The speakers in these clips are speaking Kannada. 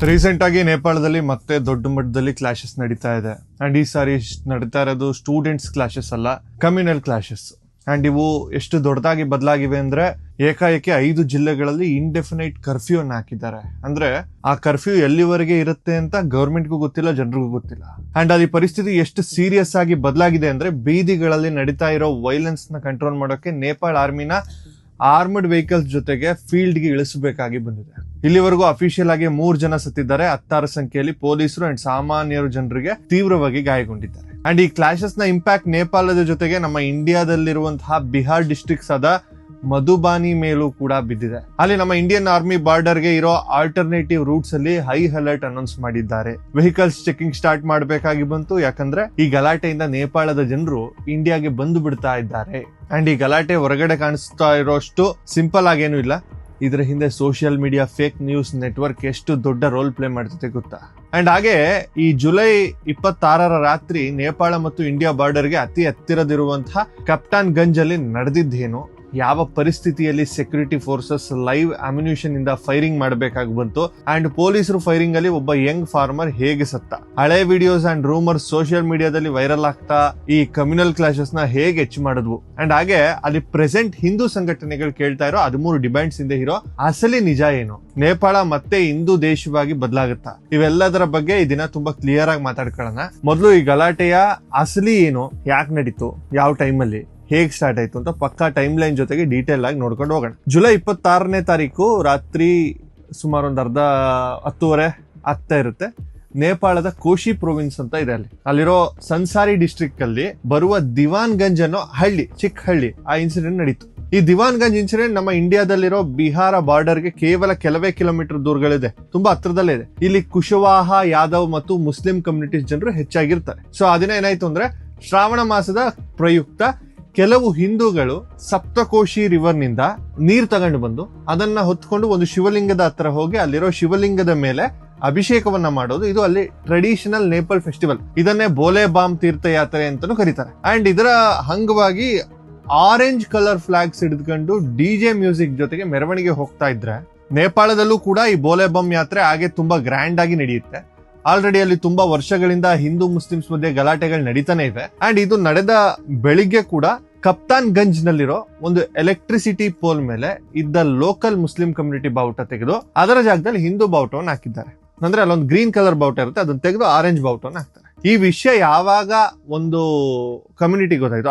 ರೀಸೆಂಟ್ ಆಗಿ ನೇಪಾಳದಲ್ಲಿ ಮತ್ತೆ ದೊಡ್ಡ ಮಟ್ಟದಲ್ಲಿ ಕ್ಲಾಶಸ್ ನಡೀತಾ ಇದೆ. ಅಂಡ್ ಈ ಸಾರಿ ನಡೀತಾ ಇರೋದು ಸ್ಟೂಡೆಂಟ್ಸ್ ಕ್ಲಾಶಸ್ ಅಲ್ಲ, ಕಮ್ಯುನಲ್ ಕ್ಲಾಶಸ್. ಅಂಡ್ ಇವು ಎಷ್ಟು ದೊಡ್ಡದಾಗಿ ಬದಲಾಗಿವೆ ಅಂದ್ರೆ ಏಕಾಏಕಿ 5 ಜಿಲ್ಲೆಗಳಲ್ಲಿ ಇಂಡೆಫಿನೈಟ್ ಕರ್ಫ್ಯೂ ಅನ್ನು ಹಾಕಿದ್ದಾರೆ. ಅಂದ್ರೆ ಆ ಕರ್ಫ್ಯೂ ಎಲ್ಲಿವರೆಗೆ ಇರುತ್ತೆ ಅಂತ ಗವರ್ಮೆಂಟ್ಗೂ ಗೊತ್ತಿಲ್ಲ, ಜನರಿಗೂ ಗೊತ್ತಿಲ್ಲ. ಅಂಡ್ ಅಲ್ಲಿ ಪರಿಸ್ಥಿತಿ ಎಷ್ಟು ಸೀರಿಯಸ್ ಆಗಿ ಬದಲಾಗಿದೆ ಅಂದ್ರೆ ಬೀದಿಗಳಲ್ಲಿ ನಡೀತಾ ಇರೋ ವೈಲೆನ್ಸ್ ನ ಕಂಟ್ರೋಲ್ ಮಾಡೋಕೆ ನೇಪಾಳ ಆರ್ಮಿನ ಆರ್ಮಡ್ ವೆಹಿಕಲ್ಸ್ ಜೊತೆಗೆ ಫೀಲ್ಡ್ ಗೆ ಇಳಿಸಬೇಕಾಗಿ ಬಂದಿದೆ. ಇಲ್ಲಿವರೆಗೂ ಅಫಿಷಿಯಲ್ ಆಗಿ 3 ಜನ ಸತ್ತಿದ್ದಾರೆ. 16 ಸಂಖ್ಯೆಯಲ್ಲಿ ಪೊಲೀಸರು ಅಂಡ್ ಸಾಮಾನ್ಯರು ಜನರಿಗೆ ತೀವ್ರವಾಗಿ ಗಾಯಗೊಂಡಿದ್ದಾರೆ. ಅಂಡ್ ಈ ಕ್ಲಾಶಸ್ ನ ಇಂಪ್ಯಾಕ್ಟ್ ನೇಪಾಳದ ಜೊತೆಗೆ ನಮ್ಮ ಇಂಡಿಯಾದಲ್ಲಿರುವಂತಹ ಬಿಹಾರ್ ಡಿಸ್ಟ್ರಿಕ್ಟ್ಸ್ ಆದ ಮಧುಬಾನಿ ಮೇಲೂ ಕೂಡ ಬಿದ್ದಿದೆ. ಅಲ್ಲಿ ನಮ್ಮ ಇಂಡಿಯನ್ ಆರ್ಮಿ ಬಾರ್ಡರ್ ಗೆ ಇರೋ ಆಲ್ಟರ್ನೇಟಿವ್ ರೂಟ್ಸ್ ಅಲ್ಲಿ ಹೈ ಅಲರ್ಟ್ ಅನೌನ್ಸ್ ಮಾಡಿದ್ದಾರೆ. ವೆಹಿಕಲ್ಸ್ ಚೆಕಿಂಗ್ ಸ್ಟಾರ್ಟ್ ಮಾಡಬೇಕಾಗಿ ಬಂತು, ಯಾಕಂದ್ರೆ ಈ ಗಲಾಟೆಯಿಂದ ನೇಪಾಳದ ಜನರು ಇಂಡಿಯಾಗೆ ಬಂದು ಬಿಡ್ತಾ ಇದ್ದಾರೆ. ಅಂಡ್ ಈ ಗಲಾಟೆ ಹೊರಗಡೆ ಕಾಣಿಸ್ತಾ ಇರೋಷ್ಟು ಸಿಂಪಲ್ ಆಗೇನು ಇಲ್ಲ. ಇದರ ಹಿಂದೆ social media fake news network ಎಷ್ಟು ದೊಡ್ಡ ರೋಲ್ ಪ್ಲೇ ಮಾಡ್ತದೆ ಗೊತ್ತಾ. ಅಂಡ್ ಹಾಗೆ ಈ ಜುಲೈ 26ರ ರಾತ್ರಿ ನೇಪಾಳ ಮತ್ತು ಇಂಡಿಯಾ ಬಾರ್ಡರ್ಗೆ ಅತಿ ಹತ್ತಿರದಿರುವಂತಹ ಕಪ್ತಾನ್ ಗಂಜ್ ಅಲ್ಲಿ ನಡೆದಿದ್ದೇನು, ಯಾವ ಪರಿಸ್ಥಿತಿಯಲ್ಲಿ ಸೆಕ್ಯೂರಿಟಿ ಫೋರ್ಸಸ್ ಲೈವ್ ಅಮ್ಯುನಿಷನ್ ಇಂದ ಫೈರಿಂಗ್ ಮಾಡಬೇಕಾಗಿ ಬಂತು, ಅಂಡ್ ಪೊಲೀಸರು ಫೈರಿಂಗ್ ಅಲ್ಲಿ ಒಬ್ಬ ಯಂಗ್ ಫಾರ್ಮರ್ ಹೇಗೆ ಸತ್ತ, ಹಳೆ ವಿಡಿಯೋಸ್ ಅಂಡ್ ರೂಮರ್ಸ್ ಸೋಷಿಯಲ್ ಮೀಡಿಯಾದಲ್ಲಿ ವೈರಲ್ ಆಗ್ತಾ ಈ ಕಮ್ಯುನಲ್ ಕ್ಲಾಶಸ್ ನ ಹೇಗೆ ಹೆಚ್ಚು ಮಾಡಿದ್ವು. ಅಂಡ್ ಹಾಗೆ ಅಲ್ಲಿ ಪ್ರೆಸೆಂಟ್ ಹಿಂದೂ ಸಂಘಟನೆಗಳು ಕೇಳ್ತಾ ಇರೋ 13 ಡಿಮ್ಯಾಂಡ್ಸ್ ಹಿಂದೆ ಇರೋ ಅಸಲಿ ನಿಜ ಏನು, ನೇಪಾಳ ಮತ್ತೆ ಹಿಂದೂ ದೇಶವಾಗಿ ಬದಲಾಗುತ್ತಾ, ಇವೆಲ್ಲದರ ಬಗ್ಗೆ ಈ ದಿನ ತುಂಬಾ ಕ್ಲಿಯರ್ ಆಗಿ ಮಾತಾಡ್ಕೊಳ್ಳೋಣ. ಮೊದಲು ಈ ಗಲಾಟೆಯ ಅಸಲಿ ಏನು, ಯಾಕೆ ನಡೀತು, ಯಾವ ಟೈಮಲ್ಲಿ, ಹೇಗ್ ಸ್ಟಾರ್ಟ್ ಆಯ್ತು ಅಂತ ಪಕ್ಕಾ ಟೈಮ್ ಲೈನ್ ಜೊತೆಗೆ ಡೀಟೇಲ್ ಆಗಿ ನೋಡ್ಕೊಂಡು ಹೋಗೋಣ. ಜುಲೈ 26ನೇ ತಾರೀಕು ರಾತ್ರಿ ಸುಮಾರು ಒಂದು 10:30 ಆಗ್ತಾ ಇರುತ್ತೆ. ನೇಪಾಳದ ಕೋಶಿ ಪ್ರೊವಿನ್ಸ್ ಅಂತ ಇದೆ. ಅಲ್ಲಿರೋ ಸನ್ಸಾರಿ ಡಿಸ್ಟ್ರಿಕ್ಟ್ ಅಲ್ಲಿ ಬರುವ ದಿವಾನ್ಗಂಜ್ ಅನ್ನೋ ಹಳ್ಳಿ, ಚಿಕ್ಕ ಹಳ್ಳಿ, ಆ ಇನ್ಸಿಡೆಂಟ್ ನಡೀತು. ಈ ದಿವಾನ್ಗಂಜ್ ಇನ್ಸಿಡೆಂಟ್ ನಮ್ಮ ಇಂಡಿಯಾದಲ್ಲಿರೋ ಬಿಹಾರ ಬಾರ್ಡರ್ಗೆ ಕೇವಲ ಕೆಲವೇ ಕಿಲೋಮೀಟರ್ ದೂರಗಳಿದೆ, ತುಂಬಾ ಹತ್ರದಲ್ಲೇ ಇದೆ. ಇಲ್ಲಿ ಕುಶವಾಹ, ಯಾದವ್ ಮತ್ತು ಮುಸ್ಲಿಂ ಕಮ್ಯುನಿಟೀಸ್ ಜನರು ಹೆಚ್ಚಾಗಿರ್ತಾರೆ. ಸೊ ಆ ದಿನ ಏನಾಯ್ತು ಅಂದ್ರೆ ಶ್ರಾವಣ ಮಾಸದ ಪ್ರಯುಕ್ತ ಕೆಲವು ಹಿಂದೂಗಳು ಸಪ್ತಕೋಶಿ ರಿವರ್ ನಿಂದ ನೀರ್ ತಗೊಂಡು ಬಂದು ಅದನ್ನ ಹೊತ್ಕೊಂಡು ಒಂದು ಶಿವಲಿಂಗದ ಹತ್ರ ಹೋಗಿ ಅಲ್ಲಿರೋ ಶಿವಲಿಂಗದ ಮೇಲೆ ಅಭಿಷೇಕವನ್ನ ಮಾಡೋದು. ಇದು ಅಲ್ಲಿ ಟ್ರೆಡಿಷನಲ್ ನೇಪಾಳ್ ಫೆಸ್ಟಿವಲ್. ಇದನ್ನೇ ಬೋಲೆ ಬಾಮ್ ತೀರ್ಥಯಾತ್ರೆ ಅಂತಾನೂ ಕರೀತಾರೆ. ಅಂಡ್ ಇದರ ಅಂಗವಾಗಿ ಆರೆಂಜ್ ಕಲರ್ ಫ್ಲಾಗ್ಸ್ ಹಿಡಿದುಕೊಂಡು ಡಿಜೆ ಮ್ಯೂಸಿಕ್ ಜೊತೆಗೆ ಮೆರವಣಿಗೆ ಹೋಗ್ತಾ ಇದ್ರೆ, ನೇಪಾಳದಲ್ಲೂ ಕೂಡ ಈ ಬೋಲೆ ಬಾಮ್ ಯಾತ್ರೆ ಹಾಗೆ ತುಂಬಾ ಗ್ರ್ಯಾಂಡ್ ಆಗಿ ನಡೆಯುತ್ತೆ. ಆಲ್ರೆಡಿ ಅಲ್ಲಿ ತುಂಬಾ ವರ್ಷಗಳಿಂದ ಹಿಂದೂ ಮುಸ್ಲಿಮ್ಸ್ ಮಧ್ಯೆ ಗಲಾಟೆಗಳು ನಡೀತಾನೆ ಇವೆ. ಅಂಡ್ ಇದು ನಡೆದ ಬೆಳಿಗ್ಗೆ ಕೂಡ ಕಪ್ತಾನ್ ಗಂಜ್ ನಲ್ಲಿರೋ ಒಂದು ಎಲೆಕ್ಟ್ರಿಸಿಟಿ ಪೋಲ್ ಮೇಲೆ ಇದ್ದ ಲೋಕಲ್ ಮುಸ್ಲಿಂ ಕಮ್ಯುನಿಟಿ ಬಾವುಟ ತೆಗೆದು ಅದರ ಜಾಗದಲ್ಲಿ ಹಿಂದೂ ಬಾವುಟವನ್ನು ಹಾಕಿದ್ದಾರೆ. ಅಂದ್ರೆ ಅಲ್ಲೊಂದು ಗ್ರೀನ್ ಕಲರ್ ಬಾವುಟ ಇರುತ್ತೆ, ಅದನ್ನ ತೆಗೆದು ಆರೆಂಜ್ ಬಾವುಟವನ್ನು ಹಾಕ್ತಾರೆ. ಈ ವಿಷಯ ಯಾವಾಗ ಒಂದು ಕಮ್ಯುನಿಟಿ ಗೊತ್ತಾಯ್ತು,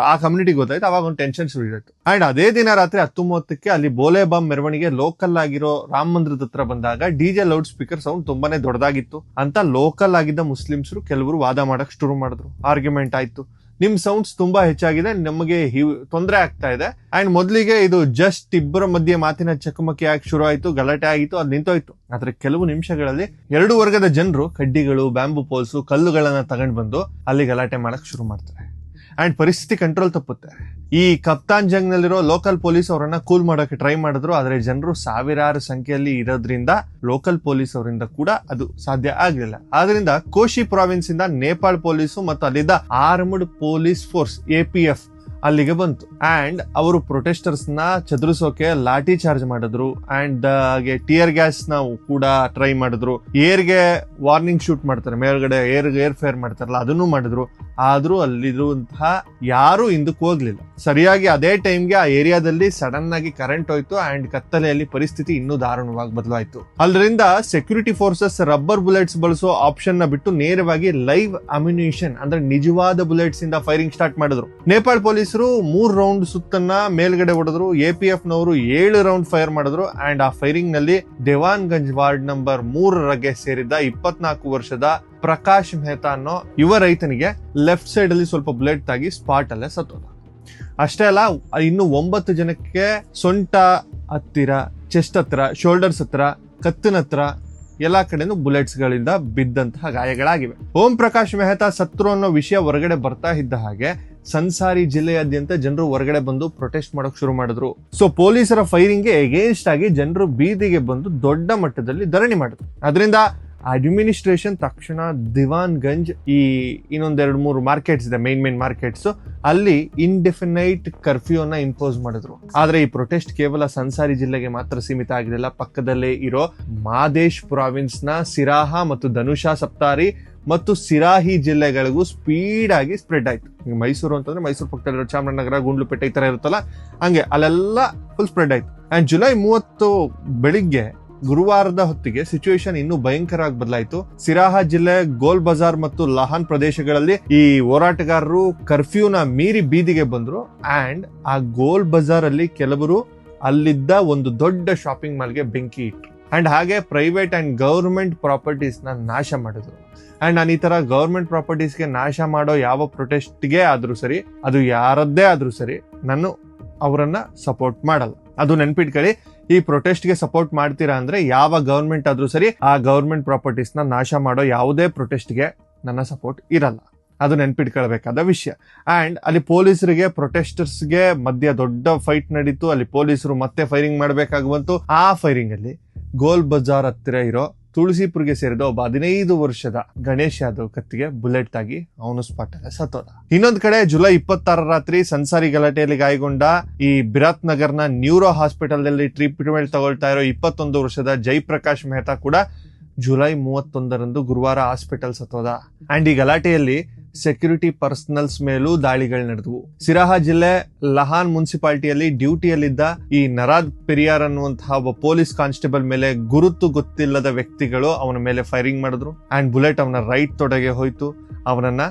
ಅವಾಗ ಒಂದು ಟೆನ್ಷನ್ ಶುರುವಾಯಿತು. ಅಂಡ್ ಅದೇ ದಿನ ರಾತ್ರಿ 10:30ಕ್ಕೆ ಅಲ್ಲಿ ಬೋಲೆ ಬಾಮ್ ಮೆರವಣಿಗೆ ಲೋಕಲ್ ಆಗಿರೋ ರಾಮ ಮಂದಿರದ ಹತ್ರ ಬಂದಾಗ ಡಿಜೆ ಲೌಡ್ ಸ್ಪೀಕರ್ ಸೌಂಡ್ ತುಂಬಾನೇ ದೊಡ್ಡದಾಗಿತ್ತು ಅಂತ ಲೋಕಲ್ ಆಗಿದ್ದ ಮುಸ್ಲಿಮ್ಸರು ಕೆಲವರು ವಾದ ಮಾಡಕ್ ಶುರು ಮಾಡಿದ್ರು. ಆರ್ಗ್ಯುಮೆಂಟ್ ಆಯ್ತು, ನಿಮ್ ಸೌಂಡ್ಸ್ ತುಂಬಾ ಹೆಚ್ಚಾಗಿದೆ, ನಮಗೆ ತೊಂದರೆ ಆಗ್ತಾ ಇದೆ. ಅಂಡ್ ಮೊದಲಿಗೆ ಇದು ಜಸ್ಟ್ ಇಬ್ಬರ ಮಧ್ಯೆ ಮಾತಿನ ಚಕಮಕಿ ಆಗಿ ಶುರು ಆಯ್ತು, ಗಲಾಟೆ ಆಗಿತ್ತು, ಅದು ನಿಂತೋಯ್ತು. ಆದ್ರೆ ಕೆಲವು ನಿಮಿಷಗಳಲ್ಲಿ 2 ವರ್ಗದ ಜನರು ಕಡ್ಡಿಗಳು, ಬ್ಯಾಂಬೂ ಪೋಲ್ಸ್, ಕಲ್ಲುಗಳನ್ನ ತಗೊಂಡು ಬಂದು ಅಲ್ಲಿ ಗಲಾಟೆ ಮಾಡಕ್ ಶುರು ಮಾಡ್ತಾರೆ. ಅಂಡ್ ಪರಿಸ್ಥಿತಿ ಕಂಟ್ರೋಲ್ ತಪ್ಪುತ್ತೆ. ಈ ಕಪ್ತಾನ್ ಜಂಗ್ ನಲ್ಲಿರೋ ಲೋಕಲ್ ಪೊಲೀಸ್ ಅವರನ್ನ ಕೂಲ್ ಮಾಡೋಕೆ ಟ್ರೈ ಮಾಡಿದ್ರು. ಆದ್ರೆ ಜನರು ಸಾವಿರಾರು ಸಂಖ್ಯೆಯಲ್ಲಿ ಇರೋದ್ರಿಂದ ಲೋಕಲ್ ಪೊಲೀಸ್ ಅವರಿಂದ ಕೂಡ ಅದು ಸಾಧ್ಯ ಆಗಲಿಲ್ಲ. ಆದ್ರಿಂದ ಕೋಶಿ ಪ್ರಾವಿನ್ಸ್ ಇಂದ ನೇಪಾಳ ಪೊಲೀಸು ಮತ್ತು ಅಲ್ಲಿದ್ದ ಆರ್ಮ್ಡ್ ಪೊಲೀಸ್ ಫೋರ್ಸ್ APF ಅಲ್ಲಿಗೆ ಬಂತು. ಅಂಡ್ ಅವರು ಪ್ರೊಟೆಸ್ಟರ್ಸ್ ನ ಚದುರಿಸೋಕೆ ಲಾಠಿ ಚಾರ್ಜ್ ಮಾಡಿದ್ರು. ಅಂಡ್ ಹಾಗೆ ಟಿಯರ್ ಗ್ಯಾಸ್ ನ ಕೂಡ ಟ್ರೈ ಮಾಡಿದ್ರು. ಏರ್ಗೆ ವಾರ್ನಿಂಗ್ ಶೂಟ್ ಮಾಡ್ತಾರೆ, ಮೇಲ್ಗಡೆ ಏರ್ ಫೇರ್ ಮಾಡ್ತಾರಲ್ಲ, ಅದನ್ನು ಮಾಡಿದ್ರು. ಆದ್ರೂ ಅಲ್ಲಿರುವಂತಹ ಯಾರು ಹಿಂದಕ್ಕೆ ಹೋಗ್ಲಿಲ್ಲ. ಸರಿಯಾಗಿ ಅದೇ ಟೈಮ್ಗೆ ಆ ಏರಿಯಾದಲ್ಲಿ ಸಡನ್ ಆಗಿ ಕರೆಂಟ್ ಹೋಯ್ತು. ಅಂಡ್ ಕತ್ತಲೆಯಲ್ಲಿ ಪರಿಸ್ಥಿತಿ ಇನ್ನೂ ದಾರುಣವಾಗಿ ಬದಲಾಯಿತು. ಅದರಿಂದ ಸೆಕ್ಯೂರಿಟಿ ಫೋರ್ಸಸ್ ರಬ್ಬರ್ ಬುಲೆಟ್ಸ್ ಬಳಸೋ ಆಪ್ಷನ್ ನ ಬಿಟ್ಟು ನೇರವಾಗಿ ಲೈವ್ ಅಮ್ಯುನಿಷನ್ ಅಂದ್ರೆ ನಿಜವಾದ ಬುಲೆಟ್ಸ್ ಇಂದ ಫೈರಿಂಗ್ ಸ್ಟಾರ್ಟ್ ಮಾಡಿದ್ರು. ನೇಪಾಳ ಪೊಲೀಸರು 3 ರೌಂಡ್ ಸುತ್ತನ್ನ ಮೇಲ್ಗಡೆ ಹೊಡೆದ್ರು. APF ನವರು 7 ರೌಂಡ್ ಫೈರ್ ಮಾಡಿದ್ರು. ಅಂಡ್ ಆ ಫೈರಿಂಗ್ ನಲ್ಲಿ ದೇವಾನ್ಗಂಜ್ ವಾರ್ಡ್ ನಂಬರ್ 3ಗೆ ಸೇರಿದ್ದ 24 ವರ್ಷದ ಪ್ರಕಾಶ್ ಮೆಹ್ತಾ ಅನ್ನೋ ಯುವ ರೈತನಿಗೆ ಲೆಫ್ಟ್ ಸೈಡ್ ಅಲ್ಲಿ ಸ್ವಲ್ಪ ಬುಲೆಟ್ ತಾಗಿ ಸ್ಪಾಟ್ ಅಲ್ಲೇ ಸತ್ತೋದ. ಅಷ್ಟೇ ಅಲ್ಲ, ಇನ್ನು 9 ಜನಕ್ಕೆ ಸೊಂಟ ಹತ್ತಿರ, ಚೆಸ್ಟ್ ಹತ್ರ, ಶೋಲ್ಡರ್ಸ್ ಹತ್ರ, ಕತ್ತಿನ ಹತ್ರ ಎಲ್ಲಾ ಕಡೆನೂ ಬುಲೆಟ್ಸ್ ಗಳಿಂದ ಬಿದ್ದಂತಹ ಗಾಯಗಳಾಗಿವೆ. ಓಂ ಪ್ರಕಾಶ್ ಮೆಹ್ತಾ ಸತ್ರು ಅನ್ನೋ ವಿಷಯ ಹೊರಗಡೆ ಬರ್ತಾ ಇದ್ದ ಹಾಗೆ ಸನ್ಸಾರಿ ಜಿಲ್ಲೆಯಾದ್ಯಂತ ಜನರು ಹೊರಗಡೆ ಬಂದು ಪ್ರೊಟೆಸ್ಟ್ ಮಾಡೋಕ್ ಶುರು ಮಾಡಿದ್ರು. ಸೊ ಪೊಲೀಸರ ಫೈರಿಂಗ್ಗೆ ಎಗೇನ್ಸ್ಟ್ ಆಗಿ ಜನರು ಬೀದಿಗೆ ಬಂದು ದೊಡ್ಡ ಮಟ್ಟದಲ್ಲಿ ಧರಣಿ ಮಾಡಿದ್ರು. ಅದರಿಂದ ಅಡ್ಮಿನಿಸ್ಟ್ರೇಷನ್ ತಕ್ಷಣ ದಿವಾನ್ಗಂಜ್ ಈ ಇನ್ನೊಂದ್ 2-3 ಮಾರ್ಕೆಟ್ಸ್ ಇದೆ, ಮೇನ್ ಮಾರ್ಕೆಟ್ಸ್, ಅಲ್ಲಿ ಇಂಡೆಫಿನೈಟ್ ಕರ್ಫ್ಯೂನ ಇಂಪೋಸ್ ಮಾಡಿದ್ರು. ಆದ್ರೆ ಈ ಪ್ರೊಟೆಸ್ಟ್ ಕೇವಲ ಸನ್ಸಾರಿ ಜಿಲ್ಲೆಗೆ ಮಾತ್ರ ಸೀಮಿತ ಆಗಿರಲಿಲ್ಲ. ಪಕ್ಕದಲ್ಲೇ ಇರೋ ಮಾದೇಶ್ ಪ್ರಾವಿನ್ಸ್ ನ ಸಿರಾಹಾ ಮತ್ತು ಧನುಷಾ ಸಪ್ತಾರಿ ಮತ್ತು ಸಿರಾಹಿ ಜಿಲ್ಲೆಗಳಿಗೂ ಸ್ಪೀಡ್ ಆಗಿ ಸ್ಪ್ರೆಡ್ ಆಯ್ತು. ಈಗ ಮೈಸೂರು ಅಂತಂದ್ರೆ ಮೈಸೂರು ಪಕ್ಕದಲ್ಲಿರೋ ಚಾಮರಾಜನಗರ, ಗುಂಡ್ಲುಪೇಟೆ ಈ ತರ ಇರುತ್ತಲ್ಲ, ಹಂಗೆ ಅಲ್ಲೆಲ್ಲ ಫುಲ್ ಸ್ಪ್ರೆಡ್ ಆಯ್ತು. ಅಂಡ್ ಜುಲೈ 30 ಬೆಳಿಗ್ಗೆ ಗುರುವಾರದ ಹೊತ್ತಿಗೆ ಸಿಚುವೇಶನ್ ಇನ್ನೂ ಭಯಂಕರವಾಗಿ ಬದಲಾಯಿತು. ಸಿರಾಹಾ ಜಿಲ್ಲೆ ಗೋಲ್ ಬಜಾರ್ ಮತ್ತು ಲಹಾನ್ ಪ್ರದೇಶಗಳಲ್ಲಿ ಈ ಹೋರಾಟಗಾರರು ಕರ್ಫ್ಯೂನ ಮೀರಿ ಬೀದಿಗೆ ಬಂದ್ರು. ಅಂಡ್ ಆ ಗೋಲ್ ಬಜಾರ್ ಅಲ್ಲಿ ಕೆಲವರು ಅಲ್ಲಿದ್ದ ಒಂದು ದೊಡ್ಡ ಶಾಪಿಂಗ್ ಮಾಲ್ಗೆ ಬೆಂಕಿ ಇಟ್ರು. ಅಂಡ್ ಹಾಗೆ ಪ್ರೈವೇಟ್ ಅಂಡ್ ಗವರ್ಮೆಂಟ್ ಪ್ರಾಪರ್ಟೀಸ್ ನ ನಾಶ ಮಾಡಿದ್ರು. ಅಂಡ್ ನಾನು ಈ ತರ ಗವರ್ಮೆಂಟ್ ಪ್ರಾಪರ್ಟೀಸ್ಗೆ ನಾಶ ಮಾಡೋ ಯಾವ ಪ್ರೊಟೆಸ್ಟ್ಗೆ ಆದ್ರೂ ಸರಿ, ಅದು ಯಾರದ್ದೇ ಆದ್ರೂ ಸರಿ, ನಾನು ಅವರನ್ನ ಸಪೋರ್ಟ್ ಮಾಡಲ್ಲ. ಅದು ನೆನ್ಪಿಟ್ಕೊಳ್ಳಿ. ಈ ಪ್ರೊಟೆಸ್ಟ್ಗೆ ಸಪೋರ್ಟ್ ಮಾಡ್ತೀರಾ ಅಂದ್ರೆ ಯಾವ ಗವರ್ಮೆಂಟ್ ಆದ್ರೂ ಸರಿ, ಆ ಗವರ್ಮೆಂಟ್ ಪ್ರಾಪರ್ಟೀಸ್ ನ ನಾಶ ಮಾಡೋ ಯಾವುದೇ ಪ್ರೊಟೆಸ್ಟ್ಗೆ ನನ್ನ ಸಪೋರ್ಟ್ ಇರಲ್ಲ. ಅದು ನೆನ್ಪಿಟ್ಕೊಳ್ಬೇಕಾದ ವಿಷಯ. ಅಂಡ್ ಅಲ್ಲಿ ಪೊಲೀಸರಿಗೆ ಪ್ರೊಟೆಸ್ಟರ್ಸ್ಗೆ ಮಧ್ಯ ದೊಡ್ಡ ಫೈಟ್ ನಡೀತು. ಅಲ್ಲಿ ಪೊಲೀಸರು ಮತ್ತೆ ಫೈರಿಂಗ್ ಮಾಡ್ಬೇಕಾಗಿ ಬಂತು. ಆ ಫೈರಿಂಗ್ ಅಲ್ಲಿ ಗೋಲ್ ಬಜಾರ್ ಹತ್ತಿರ ಇರೋ ತುಳಸಿಪುರ್ಗೆ ಸೇರಿದ ಒಬ್ಬ 15 ವರ್ಷದ ಗಣೇಶ್ ಯಾದವ್ ಕತ್ತಿಗೆ ಬುಲೆಟ್ ತಾಗಿ ಅವನು ಸ್ಪಾಟ್ ಅಲ್ಲೇ ಸತ್ತೋದ. ಇನ್ನೊಂದ್ ಕಡೆ ಜುಲೈ 26 ರಾತ್ರಿ ಸನ್ಸಾರಿ ಗಲಾಟೆಯಲ್ಲಿ ಗಾಯಗೊಂಡ ಈ ಬಿರಾತ್ ನಗರ್ನ ನ್ಯೂರೋ ಹಾಸ್ಪಿಟಲ್ ನಲ್ಲಿ ಟ್ರೀಟ್ಮೆಂಟ್ ತಗೊಳ್ತಾ ಇರೋ 21 ವರ್ಷದ ಜೈಪ್ರಕಾಶ್ ಮೆಹ್ತಾ ಕೂಡ ಜುಲೈ 31ರಂದು ಗುರುವಾರ ಹಾಸ್ಪಿಟಲ್ ಸತ್ತೋದ. ಅಂಡ್ ಈ ಗಲಾಟೆಯಲ್ಲಿ ಸೆಕ್ಯೂರಿಟಿ ಪರ್ಸನಲ್ಸ್ ಮೇಲೂ ದಾಳಿಗಳು ನಡೆದವು. ಸಿರಾಹಾ ಜಿಲ್ಲೆ ಲಹಾನ್ ಮುನ್ಸಿಪಾಲಿಟಿಯಲ್ಲಿ ಡ್ಯೂಟಿಯಲ್ಲಿದ್ದ ಈ ನರಾದ್ ಪೆರಿಯಾರ್ ಅನ್ನುವಂತಹ ಒಬ್ಬ ಪೊಲೀಸ್ ಕಾನ್ಸ್ಟೇಬಲ್ ಮೇಲೆ ಗುರುತು ಗೊತ್ತಿಲ್ಲದ ವ್ಯಕ್ತಿಗಳು ಅವನ ಮೇಲೆ ಫೈರಿಂಗ್ ಮಾಡಿದ್ರು. ಅಂಡ್ ಬುಲೆಟ್ ಅವನ ರೈಟ್ ತೊಡೆಗೆ ಹೋಯ್ತು. ಅವನನ್ನ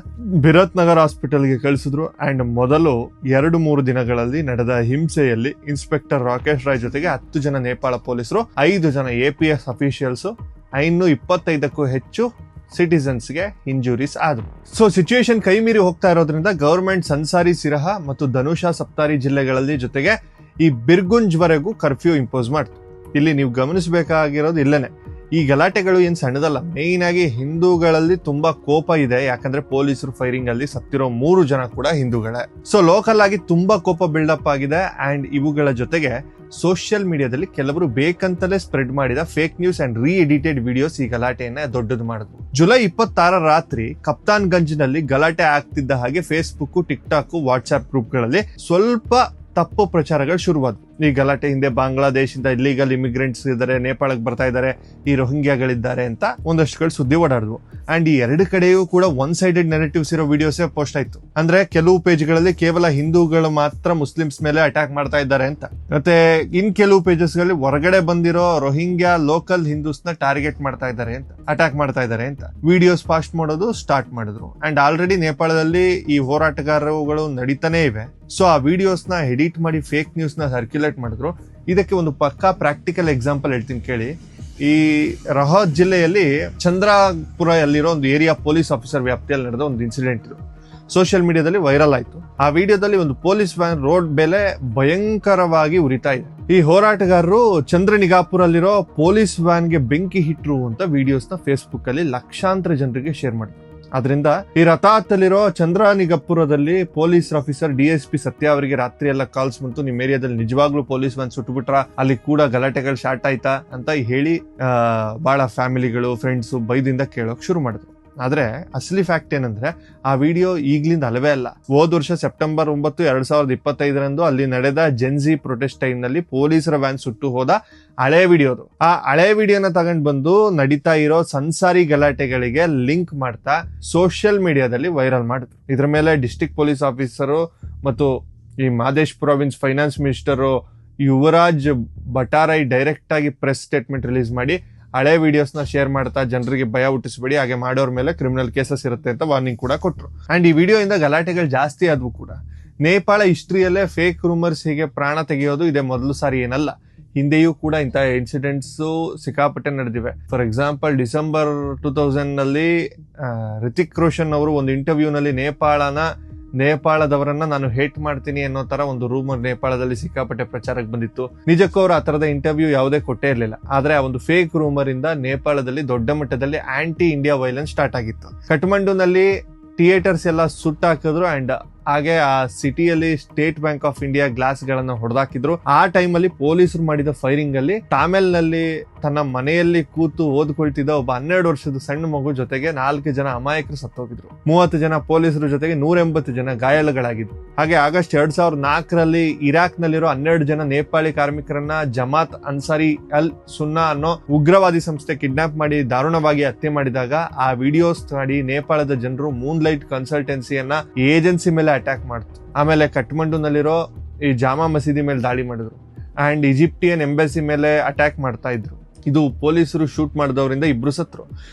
ಬಿರತ್ ನಗರ್ ಹಾಸ್ಪಿಟಲ್ಗೆ ಕಳಿಸಿದ್ರು. ಅಂಡ್ ಮೊದಲು 2-3 ದಿನಗಳಲ್ಲಿ ನಡೆದ ಹಿಂಸೆಯಲ್ಲಿ ಇನ್ಸ್ಪೆಕ್ಟರ್ ರಾಕೇಶ್ ರಾಯ್ ಜೊತೆಗೆ 10 ಜನ ನೇಪಾಳ ಪೊಲೀಸರು, 5 ಜನ APS ಅಫಿಷಿಯಲ್ಸ್, ಇನ್ನು 25ಕ್ಕೂ ಹೆಚ್ಚು ಸಿಟಿಸನ್ಸ್ಗೆ ಇಂಜುರೀಸ್ ಆದವು. ಸೊ ಸಿಚುಯೇಷನ್ ಕೈ ಮೀರಿ ಹೋಗ್ತಾ ಇರೋದ್ರಿಂದ ಗವರ್ಮೆಂಟ್ ಸನ್ಸಾರಿ, ಸಿರಹಾ ಮತ್ತು ಧನುಷಾ ಸಪ್ತಾರಿ ಜಿಲ್ಲೆಗಳಲ್ಲಿ ಜೊತೆಗೆ ಈ ಬಿರ್ಗುಂಜ್ ವರೆಗೂ ಕರ್ಫ್ಯೂ ಇಂಪೋಸ್ ಮಾಡ್ತು. ಇಲ್ಲಿ ನೀವು ಗಮನಿಸಬೇಕಾಗಿರೋದು ಇಲ್ಲೇನೆ, ಈ ಗಲಾಟೆಗಳು ಏನ್ ಸಣ್ಣದಲ್ಲ. ಮೇಯ್ನ್ ಆಗಿ ಹಿಂದೂಗಳಲ್ಲಿ ತುಂಬಾ ಕೋಪ ಇದೆ. ಯಾಕಂದ್ರೆ ಪೊಲೀಸರು ಫೈರಿಂಗ್ ಅಲ್ಲಿ ಸತ್ತಿರೋ 3 ಜನ ಕೂಡ ಹಿಂದೂಗಳೇ. ಸೊ ಲೋಕಲ್ ಆಗಿ ತುಂಬಾ ಕೋಪ ಬಿಲ್ಡಪ್ ಆಗಿದೆ. ಅಂಡ್ ಇವುಗಳ ಜೊತೆಗೆ ಸೋಷಿಯಲ್ ಮೀಡಿಯಾದಲ್ಲಿ ಕೆಲವರು ಬೇಕಂತಲೇ ಸ್ಪ್ರೆಡ್ ಮಾಡಿದ ಫೇಕ್ ನ್ಯೂಸ್ ಅಂಡ್ ರೀ ಎಡಿಟೆಡ್ ವಿಡಿಯೋಸ್ ಈ ಗಲಾಟೆಯನ್ನ ದೊಡ್ಡದು ಮಾಡಿದ್ವು. ಜುಲೈ 26 ರಾತ್ರಿ ಕಪ್ತಾನ್ ಗಂಜ್ ನಲ್ಲಿ ಗಲಾಟೆ ಆಗ್ತಿದ್ದ ಹಾಗೆ ಫೇಸ್ಬುಕ್, ಟಿಕ್ಟಾಕ್, ವಾಟ್ಸ್ಆಪ್ ಗ್ರೂಪ್ಗಳಲ್ಲಿ ಸ್ವಲ್ಪ ತಪ್ಪು ಪ್ರಚಾರಗಳು ಶುರುವಾದವು. ಈ ಗಲಾಟೆ ಹಿಂದೆ ಬಾಂಗ್ಲಾದೇಶದಿಂದ ಇಲ್ಲಿಗಲ್ ಇಮಿಗ್ರೆಂಟ್ಸ್ ಇದ್ದಾರೆ, ನೇಪಾಳಕ್ಕೆ ಬರ್ತಾ ಇದ್ದಾರೆ, ಈ ರೋಹಿಂಗ್ಯಾಗಳಿದ್ದಾರೆ ಅಂತ ಒಂದಷ್ಟು ಸುದ್ದಿ ಓಡಾಡಿದ್ವು. ಅಂಡ್ ಈ 2 ಕಡೆಯೂ ಕೂಡ ಒನ್ ಸೈಡೆಡ್ ನೆರೆಟಿವ್ಸ್ ಇರೋ ವಿಡಿಯೋಸೇ ಪೋಸ್ಟ್ ಆಯ್ತು. ಅಂದ್ರೆ ಕೆಲವು ಪೇಜ್ಗಳಲ್ಲಿ ಕೇವಲ ಹಿಂದೂಗಳು ಮಾತ್ರ ಮುಸ್ಲಿಮ್ಸ್ ಮೇಲೆ ಅಟ್ಯಾಕ್ ಮಾಡ್ತಾ ಇದ್ದಾರೆ ಅಂತ, ಮತ್ತೆ ಇನ್ ಕೆಲವು ಪೇಜಸ್ ಗಳಲ್ಲಿ ಹೊರಗಡೆ ಬಂದಿರೋ ರೋಹಿಂಗ್ಯಾ ಲೋಕಲ್ ಹಿಂದೂಸ್ ನ ಟಾರ್ಗೆಟ್ ಮಾಡ್ತಾ ಇದ್ದಾರೆ ಅಂತ, ಅಟ್ಯಾಕ್ ಮಾಡ್ತಾ ಇದ್ದಾರೆ ಅಂತ ವಿಡಿಯೋಸ್ ಪಾಸ್ಟ್ ಮಾಡೋದು ಸ್ಟಾರ್ಟ್ ಮಾಡಿದ್ರು. ಅಂಡ್ ಆಲ್ರೆಡಿ ನೇಪಾಳದಲ್ಲಿ ಈ ಹೋರಾಟಗಾರಗಳು ನಡೀತಾನೆ ಇವೆ. ಸೊ ಆ ವಿಡಿಯೋಸ್ ನ ಎಡಿಟ್ ಮಾಡಿ ಫೇಕ್ ನ್ಯೂಸ್ ನ ಸರ್ಕ್ಯುಲೇಟ್ ಮಾಡಿದ್ರು. ಇದಕ್ಕೆ ಒಂದು ಪಕ್ಕಾ ಪ್ರಾಕ್ಟಿಕಲ್ ಎಕ್ಸಾಂಪಲ್ ಹೇಳ್ತೀನಿ ಕೇಳಿ. ಈ ರಹತ್ ಜಿಲ್ಲೆಯಲ್ಲಿ ಚಂದ್ರಾಪುರ ಅಲ್ಲಿರೋ ಒಂದು ಏರಿಯಾ ಪೊಲೀಸ್ ಆಫೀಸರ್ ವ್ಯಾಪ್ತಿಯಲ್ಲಿ ನಡೆದ ಒಂದು ಇನ್ಸಿಡೆಂಟ್ ಇದು ಸೋಷಿಯಲ್ ಮೀಡಿಯಾದಲ್ಲಿ ವೈರಲ್ ಆಯ್ತು. ಆ ವಿಡಿಯೋದಲ್ಲಿ ಒಂದು ಪೊಲೀಸ್ ವ್ಯಾನ್ ರೋಡ್ ಮೇಲೆ ಭಯಂಕರವಾಗಿ ಉರಿತಾ ಇದೆ. ಈ ಹೋರಾಟಗಾರರು ಚಂದ್ರನಿಗಾಪುರಲ್ಲಿರೋ ಪೊಲೀಸ್ ವ್ಯಾನ್ಗೆ ಬೆಂಕಿ ಇಟ್ರು ಅಂತ ವಿಡಿಯೋಸ್ ನ ಫೇಸ್ಬುಕ್ ಅಲ್ಲಿ ಲಕ್ಷಾಂತರ ಜನರಿಗೆ ಶೇರ್ ಮಾಡಿದ್ರು. ಅದರಿಂದ ಈ ರಥಾತ್ತಲ್ಲಿರೋ ಚಂದ್ರನಿಗಪುರದಲ್ಲಿ ಪೊಲೀಸ್ ಆಫೀಸರ್ DSP ಸತ್ಯ ಅವರಿಗೆ ರಾತ್ರಿ ಎಲ್ಲ ಕಾಲ್ಸ್ ಬಂತು. ನಿಮ್ ಏರಿಯಾದಲ್ಲಿ ನಿಜವಾಗ್ಲೂ ಪೊಲೀಸ್ ವ್ಯಾನ್ ಸುಟ್ಟುಬಿಟ್ರ, ಅಲ್ಲಿ ಕೂಡ ಗಲಾಟೆಗಳು ಸ್ಟಾರ್ಟ್ ಆಯ್ತಾ ಅಂತ ಹೇಳಿ ಬಹಳ ಫ್ಯಾಮಿಲಿಗಳು, ಫ್ರೆಂಡ್ಸ್ ಬೈದಿಂದ ಕೇಳೋಕ್ ಶುರು ಮಾಡಿದ್ರು. ಆದ್ರೆ ಅಸಲಿ ಫ್ಯಾಕ್ಟ್ ಏನಂದ್ರೆ ಆ ವಿಡಿಯೋ ಈಗ್ಲಿಂದ ಅಲ್ಲವೇ ಅಲ್ಲ. ಹೋದ ವರ್ಷ ಸೆಪ್ಟೆಂಬರ್ 9, 2025 ಅಲ್ಲಿ ನಡೆದ ಜೆನ್ಜಿ ಪ್ರೊಟೆಸ್ಟ್ ಟೈಮ್ ನಲ್ಲಿ ಪೊಲೀಸರ ವ್ಯಾನ್ ಸುಟ್ಟು ಹೋದ ಹಳೆ ವಿಡಿಯೋದು. ಆ ಹಳೆ ವಿಡಿಯೋನ ತಗೊಂಡ್ ಬಂದು ನಡೀತಾ ಇರೋ ಸನ್ಸಾರಿ ಗಲಾಟೆಗಳಿಗೆ ಲಿಂಕ್ ಮಾಡ್ತಾ ಸೋಷಿಯಲ್ ಮೀಡಿಯಾದಲ್ಲಿ ವೈರಲ್ ಮಾಡಿದ್ರು. ಇದ್ರ ಮೇಲೆ ಡಿಸ್ಟ್ರಿಕ್ಟ್ ಪೊಲೀಸ್ ಆಫೀಸರು ಮತ್ತು ಈ Madhesh province finance minister Yuvraj Bhattarai direct ಆಗಿ ಪ್ರೆಸ್ ಸ್ಟೇಟ್ಮೆಂಟ್ ರಿಲೀಸ್ ಮಾಡಿ ಹಳೆ ವಿಡಿಯೋಸ್ ನ ಶೇರ್ ಮಾಡ್ತಾ ಜನರಿಗೆ ಭಯ ಹುಟ್ಟಿಸಬೇಡಿ, ಹಾಗೆ ಮಾಡೋರ್ ಮೇಲೆ ಕ್ರಿಮಿನಲ್ ಕೇಸಸ್ ಇರುತ್ತೆ ಅಂತ ವಾರ್ನಿಂಗ್ ಕೂಡ ಕೊಟ್ರು. ಅಂಡ್ ಈ ವಿಡಿಯೋ ಇಂದ ಗಲಾಟೆಗಳು ಜಾಸ್ತಿ ಆದ್ವು ಕೂಡ. ನೇಪಾಳ ಹಿಸ್ಟ್ರಿಯಲ್ಲೇ ಫೇಕ್ ರೂಮರ್ಸ್ ಹೀಗೆ ಪ್ರಾಣ ತೆಗೆಯೋದು ಇದೇ ಮೊದಲು ಸಾರಿ ಏನಲ್ಲ. ಹಿಂದೆಯೂ ಕೂಡ ಇಂತಹ ಇನ್ಸಿಡೆಂಟ್ಸ್ ಸಿಕ್ಕಾಪಟ್ಟೆ ನಡೆದಿವೆ. ಫಾರ್ ಎಕ್ಸಾಂಪಲ್ ಡಿಸೆಂಬರ್ 2000 ನಲ್ಲಿ ರಿತಿಕ್ ರೋಷನ್ ಅವರು ಒಂದು ಇಂಟರ್ವ್ಯೂ ನಲ್ಲಿ ನೇಪಾಳದವರನ್ನ ನಾನು ಹೇಟ್ ಮಾಡ್ತೀನಿ ಅನ್ನೋ ತರ ಒಂದು ರೂಮರ್ ನೇಪಾಳದಲ್ಲಿ ಸಿಕ್ಕಾಪಟ್ಟೆ ಪ್ರಚಾರಕ್ಕೆ ಬಂದಿತ್ತು. ನಿಜಕ್ಕೂ ಅವರು ಆ ತರದ ಇಂಟರ್ವ್ಯೂ ಯಾವುದೇ ಕೊಟ್ಟೇ ಇರಲಿಲ್ಲ. ಆದ್ರೆ ಆ ಒಂದು ಫೇಕ್ ರೂಮರ್ ಇಂದ ನೇಪಾಳದಲ್ಲಿ ದೊಡ್ಡ ಮಟ್ಟದಲ್ಲಿ ಆಂಟಿ ಇಂಡಿಯಾ ವೈಲೆನ್ಸ್ ಸ್ಟಾರ್ಟ್ ಆಗಿತ್ತು. ಕಠ್ಮಂಡುನಲ್ಲಿ ಥಿಯೇಟರ್ಸ್ ಎಲ್ಲ ಸುಟ್ಟಾಕಿದ್ರು ಅಂಡ್ ಹಾಗೆ ಆ ಸಿಟಿಯಲ್ಲಿ state bank of India glass ಗಳನ್ನ ಹೊಡೆದಾಕಿದ್ರು. ಆ ಟೈಮಲ್ಲಿ ಪೊಲೀಸರು ಮಾಡಿದ ಫೈರಿಂಗ್ ಅಲ್ಲಿ ತಾಮಿಲ್ನಲ್ಲಿ ತನ್ನ ಮನೆಯಲ್ಲಿ ಕೂತು ಓದ್ಕೊಳ್ತಿದ್ದ ಒಬ್ಬ 12 ವರ್ಷದ ಸಣ್ಣ ಮಗು ಜೊತೆಗೆ 4 ಜನ ಅಮಾಯಕರು ಸತ್ತೋಗಿದ್ರು. 30 ಜನ ಪೊಲೀಸರ ಜೊತೆಗೆ 180 ಜನ ಗಾಯಾಳುಗಳಾಗಿದ್ರು. ಹಾಗೆ ಆಗಸ್ಟ್ 2004ರಲ್ಲಿ ಇರಾಕ್ ನಲ್ಲಿರೋ 12 ಜನ ನೇಪಾಳಿ ಕಾರ್ಮಿಕರನ್ನ ಜಮಾತ್ ಅನ್ಸಾರಿ ಅಲ್ ಸುನ್ನಾ ಅನ್ನೋ ಉಗ್ರವಾದಿ ಸಂಸ್ಥೆ ಕಿಡ್ನಾಪ್ ಮಾಡಿ ದಾರುಣವಾಗಿ ಹತ್ಯೆ ಮಾಡಿದಾಗ ಆ ವಿಡಿಯೋಸ್ ಮಾಡಿ ನೇಪಾಳದ ಜನರು ಮೂನ್ಲೈಟ್ ಕನ್ಸಲ್ಟೆನ್ಸಿಯನ್ನ ಏಜೆನ್ಸಿ ಮೇಲೆ ಅಟ್ಯಾಕ್ ಮಾಡ್ತು. ಆಮೇಲೆ ಕಠ್ಮಂಡುನಲ್ಲಿರೋ ಈ ಜಾಮಾ ಮಸೀದಿ ಮೇಲೆ ದಾಳಿ ಮಾಡಿದ್ರು ಅಂಡ್ ಈಜಿಪ್ಟಿಯನ್ ಎಂಬಸಿ ಮೇಲೆ ಅಟ್ಯಾಕ್ ಮಾಡ್ತಾ ಇದ್ರು. ಇದು ಪೊಲೀಸರು ಶೂಟ್ ಮಾಡಿದವರಿಂದ 2 ಸತ್ರು,